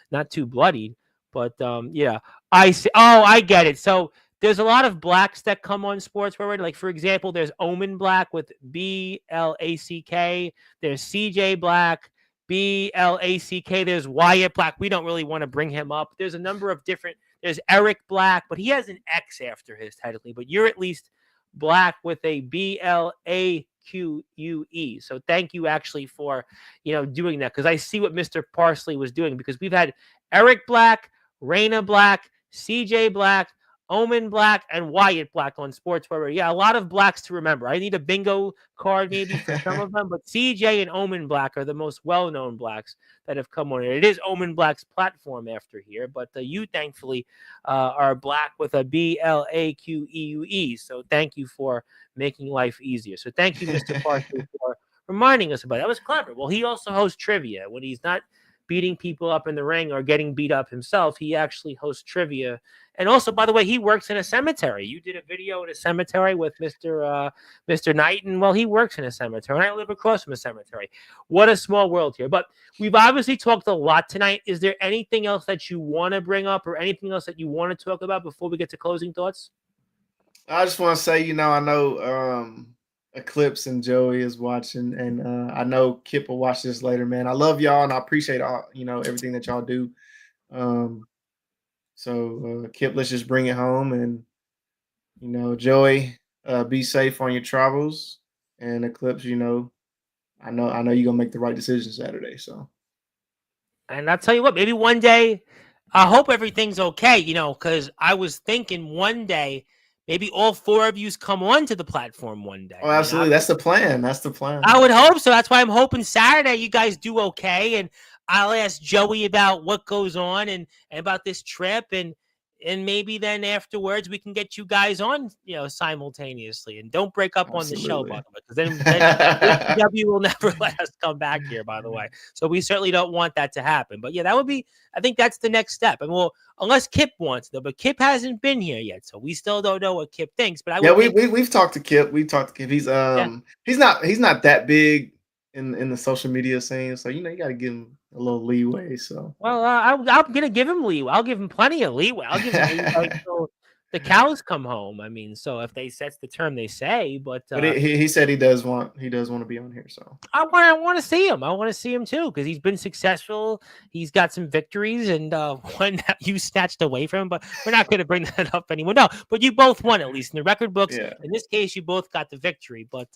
not too bloodied. But I see. Oh, I get it. So there's a lot of blacks that come on Sportswire. Like, for example, there's Omen Black with Black. There's CJ Black, Black. There's Wyatt Black. We don't really want to bring him up. There's a number of different. There's Eric Black, but he has an X after his technically. But you're at least Black with a Blaque. So thank you actually for doing that, because I see what Mr. Parsley was doing, because we've had Eric Black, Raina Black, CJ Black, Omen Black, and Wyatt Black on Sportswire. Yeah, a lot of blacks to remember. I need a bingo card maybe for some of them, but CJ and Omen Black are the most well-known blacks that have come on here. It is Omen Black's platform after here, but you thankfully are Black with a Blaque. So thank you for making life easier. So thank you, Mr. Parsley, for reminding us about it. That was clever. Well, he also hosts trivia when he's not beating people up in the ring or getting beat up himself. He actually hosts trivia. And also, by the way, he works in a cemetery. You did a video in a cemetery with Mr. Knight, and well, he works in a cemetery, and I live across from a cemetery. What a small world here. But we've obviously talked a lot tonight. Is there anything else that you want to bring up or anything else that you want to talk about before we get to closing thoughts? I just want to say, I know Eclipse and Joey is watching, and I know Kip will watch this later, man. I love y'all, and I appreciate all everything that y'all do. So Kip, let's just bring it home, and Joey, be safe on your travels, and Eclipse, I know you're gonna make the right decision Saturday. So, and I'll tell you what, maybe one day, I hope everything's okay, because I was thinking one day, maybe all 4 of you come onto the platform one day. Oh, absolutely. That's the plan. That's the plan. I would hope so. That's why I'm hoping Saturday you guys do okay. And I'll ask Joey about what goes on and about this trip, and maybe then afterwards we can get you guys on, simultaneously. And don't break up on the show, by Absolutely. the way, because then HCW will never let us come back here, by the way. So we certainly don't want that to happen. But yeah, that would be. I think that's the next step. And well, unless Kip wants to, but Kip hasn't been here yet, so we still don't know what Kip thinks. But I Yeah, would think, we've talked to Kip. We've talked to Kip. yeah. He's not that big in the social media scene, so you got to give him a little leeway. So Well, I'm gonna give him leeway. I'll give him plenty of leeway. I'll give him leeway till the cows come home. I mean, so if that's the term they say, but but he said he does want to be on here. So I want to see him. I want to see him too because he's been successful. He's got some victories, and one that you snatched away from him. But we're not going to bring that up anymore. No, but you both won, at least in the record books. yeah, In this case, you both got the victory. But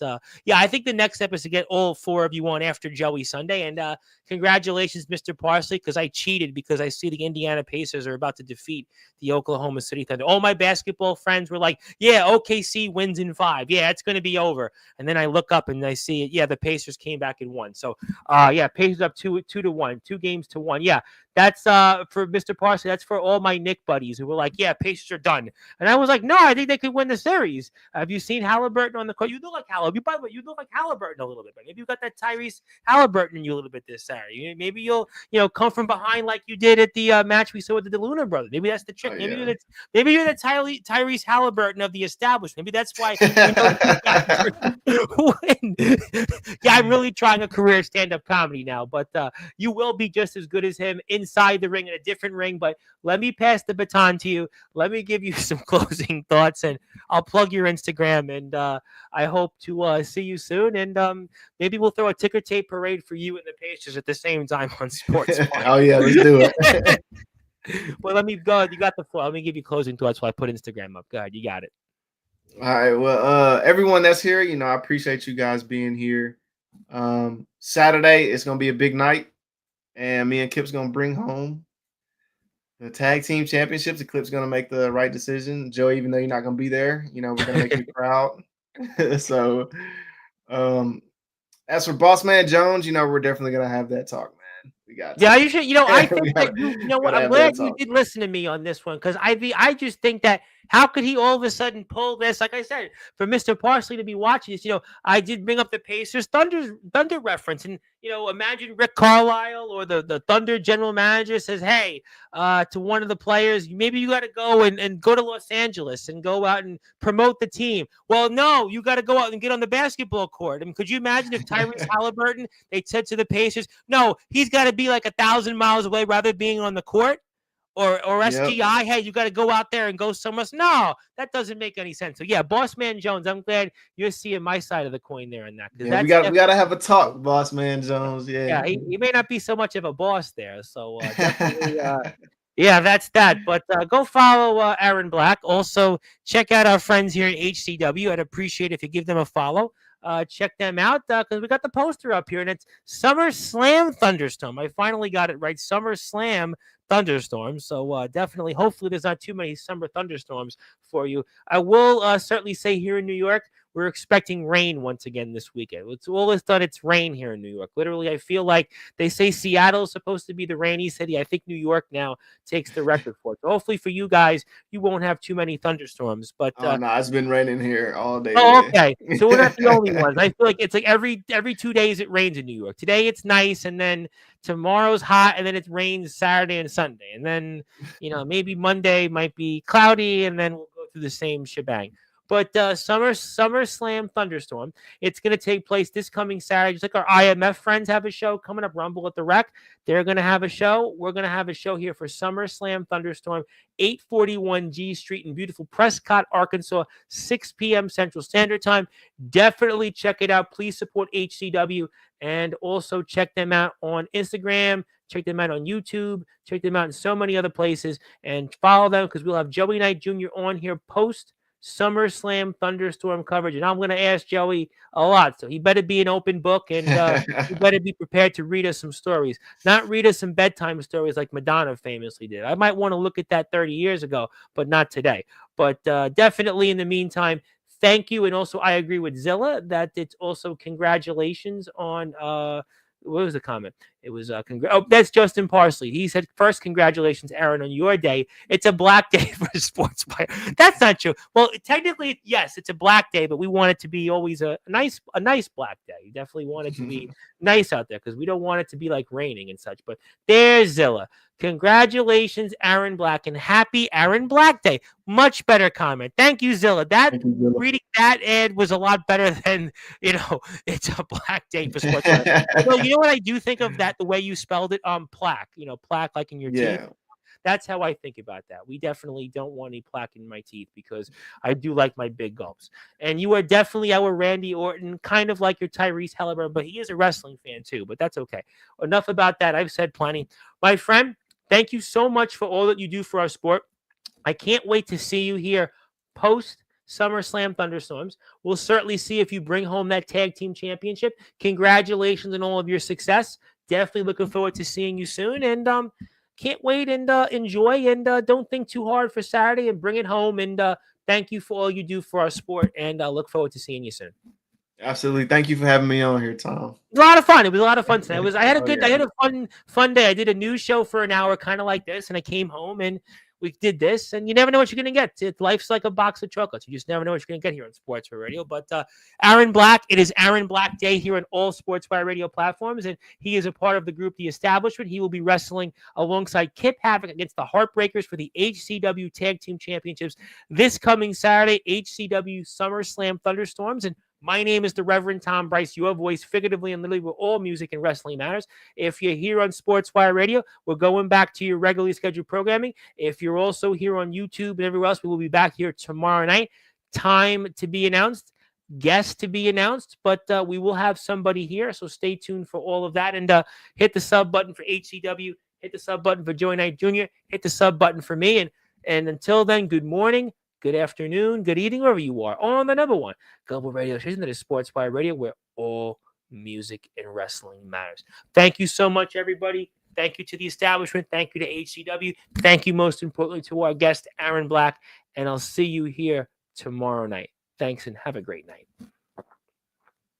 yeah, I think the next step is to get all four of you on after Joey Sunday. And congratulations, Mr. Parsley, because I cheated because I see the Indiana Pacers are about to defeat the Oklahoma City Thunder. All my basketball friends were like, "Yeah, OKC wins in 5. Yeah, it's going to be over." And then I look up and I see it. Yeah, the Pacers came back and won. So, yeah, Pacers up 2-1, 2-1. Yeah, that's for Mr. Parsley. That's for all my Nick buddies who were like, "Yeah, Pacers are done." And I was like, "No, I think they could win the series." Have you seen Halliburton on the court? You look like Halliburton. By the way, you look like Halliburton a little bit, but maybe you got that Tyrese Halliburton in you a little bit this Saturday. Maybe you'll come from behind like you did at the match we saw with the DeLuna brothers. Maybe that's the trick. oh, Maybe yeah. maybe you're the Tyrese Halliburton of the establishment. Maybe that's why win. Yeah, I'm really trying a career stand-up comedy now, but you will be just as good as him inside the ring in a different ring. But let me pass the baton to you. Let me give you some closing thoughts, and I'll plug your Instagram. And I hope to see you soon. And maybe we'll throw a ticker tape parade for you and the Pacers at the same time on Sportzwire. Oh yeah, let's do it. Well, let me go. You got the floor. Let me give you closing thoughts while I put Instagram up. Go ahead. You got it. All right. Well, everyone that's here, I appreciate you guys being here. Saturday it's gonna be a big night, and me and Kip's gonna bring home the tag team championships. The Clip's gonna make the right decision. Joe, even though you're not gonna be there, we're gonna make you proud. So, as for Boss Man Jones, we're definitely gonna have that talk, man. We got Yeah, to. you should. I think we that gotta, you know what. gotta I'm have that glad you talk. did listen to me on this one because I just think that how could he all of a sudden pull this? Like I said, for Mr. Parsley to be watching this, I did bring up the Pacers Thunder reference, and imagine Rick Carlisle or the Thunder general manager says, "Hey, to one of the players, maybe you got to go and go to Los Angeles and go out and promote the team." Well, no, you got to go out and get on the basketball court. I mean, could you imagine if Tyrese Halliburton they said to the Pacers, "No, he's got to be like 1,000 miles away rather than being on the court." Or Yep. SGI, hey, you got to go out there and go somewhere else. No, that doesn't make any sense. So yeah, Boss Man Jones, I'm glad you're seeing my side of the coin there in that because Yeah, we that's got to have a talk, Boss Man Jones. Yeah. yeah, he may not be so much of a boss there. So definitely, yeah, that's that. But go follow Aaron Blaque. Also, check out our friends here at HCW. I'd appreciate if you give them a follow. Check them out because we got the poster up here, and it's Summer Slam Thunderstorm. I finally got it right. Summer Slam Thunderstorm. So definitely, hopefully, there's not too many summer thunderstorms for you. I will certainly say here in New York, we're expecting rain once again this weekend. It's all it's done. It's rain here in New York. Literally, I feel like they say Seattle's supposed to be the rainy city. I think New York now takes the record for it. So hopefully for you guys, you won't have too many thunderstorms. But Oh no, it's been raining here all day oh, today. okay. So we're not the only ones. I feel like it's like every 2 days it rains in New York. Today it's nice, and then tomorrow's hot, and then it rains Saturday and Sunday, and then maybe Monday might be cloudy, and then we'll go through the same shebang. But Summer Slam Thunderstorm, it's going to take place this coming Saturday. Just like our IMF friends have a show coming up, Rumble at the Rec. They're going to have a show. We're going to have a show here for Summer Slam Thunderstorm, 841 G Street in beautiful Prescott, Arkansas, 6 p.m. Central Standard Time. Definitely check it out. Please support HCW and also check them out on Instagram. Check them out on YouTube. Check them out in so many other places and follow them because we'll have Joey Knight Jr. on here post SummerSlam Thunderstorm coverage. And I'm going to ask Joey a lot. So he better be an open book and he better be prepared to read us some stories. Not read us some bedtime stories like Madonna famously did. I might want to look at that 30 years ago, but not today. But definitely in the meantime, thank you. And also I agree with Zilla that it's also congratulations on what was the comment? It was oh, that's Justin Parsley. He said, first, congratulations, Aaron, on your day. It's a black day for Sportzwire. That's not true. Well, technically, yes, it's a black day, but we want it to be always a nice black day. You definitely want it to be nice out there because we don't want it to be like raining and such. But there's Zilla. Congratulations, Aaron Blaque, and happy Aaron Blaque Day. Much better comment. Thank you, Zilla. Reading that ad was a lot better than, it's a black day for sports. So you know what I do think of that, the way you spelled it, plaque, plaque like in your teeth. That's how I think about that. We definitely don't want any plaque in my teeth because I do like my big gulps. And you are definitely our Randy Orton, kind of like your Tyrese Halliburton, but he is a wrestling fan too, but that's okay. Enough about that. I've said plenty. My friend, thank you so much for all that you do for our sport. I can't wait to see you here post SummerSlam Thunderstorms. We'll certainly see if you bring home that tag team championship. Congratulations on all of your success. Definitely looking forward to seeing you soon. And can't wait and enjoy and don't think too hard for Saturday and bring it home. And thank you for all you do for our sport. And I look forward to seeing you soon. Absolutely. Thank you for having me on here, Tom. A lot of fun. It was a lot of fun tonight. I had a fun day. I did a news show for an hour, kind of like this, and I came home and we did this, and you never know what you're going to get. Life's like a box of chocolates. You just never know what you're going to get here on Sportswire Radio. But Aaron Blaque, it is Aaron Blaque Day here on all Sportswire Radio platforms, and he is a part of the group The Establishment. He will be wrestling alongside Kip Havoc against the Heartbreakers for the HCW Tag Team Championships this coming Saturday, HCW SummerSlam Thunderstorms. And my name is the Reverend Tom Bryce, your voice, figuratively and literally, where all music and wrestling matters. If you're here on Sportswire Radio, we're going back to your regularly scheduled programming. If you're also here on YouTube and everywhere else, we will be back here tomorrow night. Time to be announced, guests to be announced, but we will have somebody here, so stay tuned for all of that. And hit the sub button for HCW, hit the sub button for Joey Knight Jr., hit the sub button for me. And until then, good morning, good afternoon, good evening, wherever you are, on the number one global radio station that is Sportswire Radio, where all music and wrestling matters. Thank you so much, everybody. Thank you to the establishment. Thank you to HCW. Thank you, most importantly, to our guest, Aaron Blaque. And I'll see you here tomorrow night. Thanks and have a great night.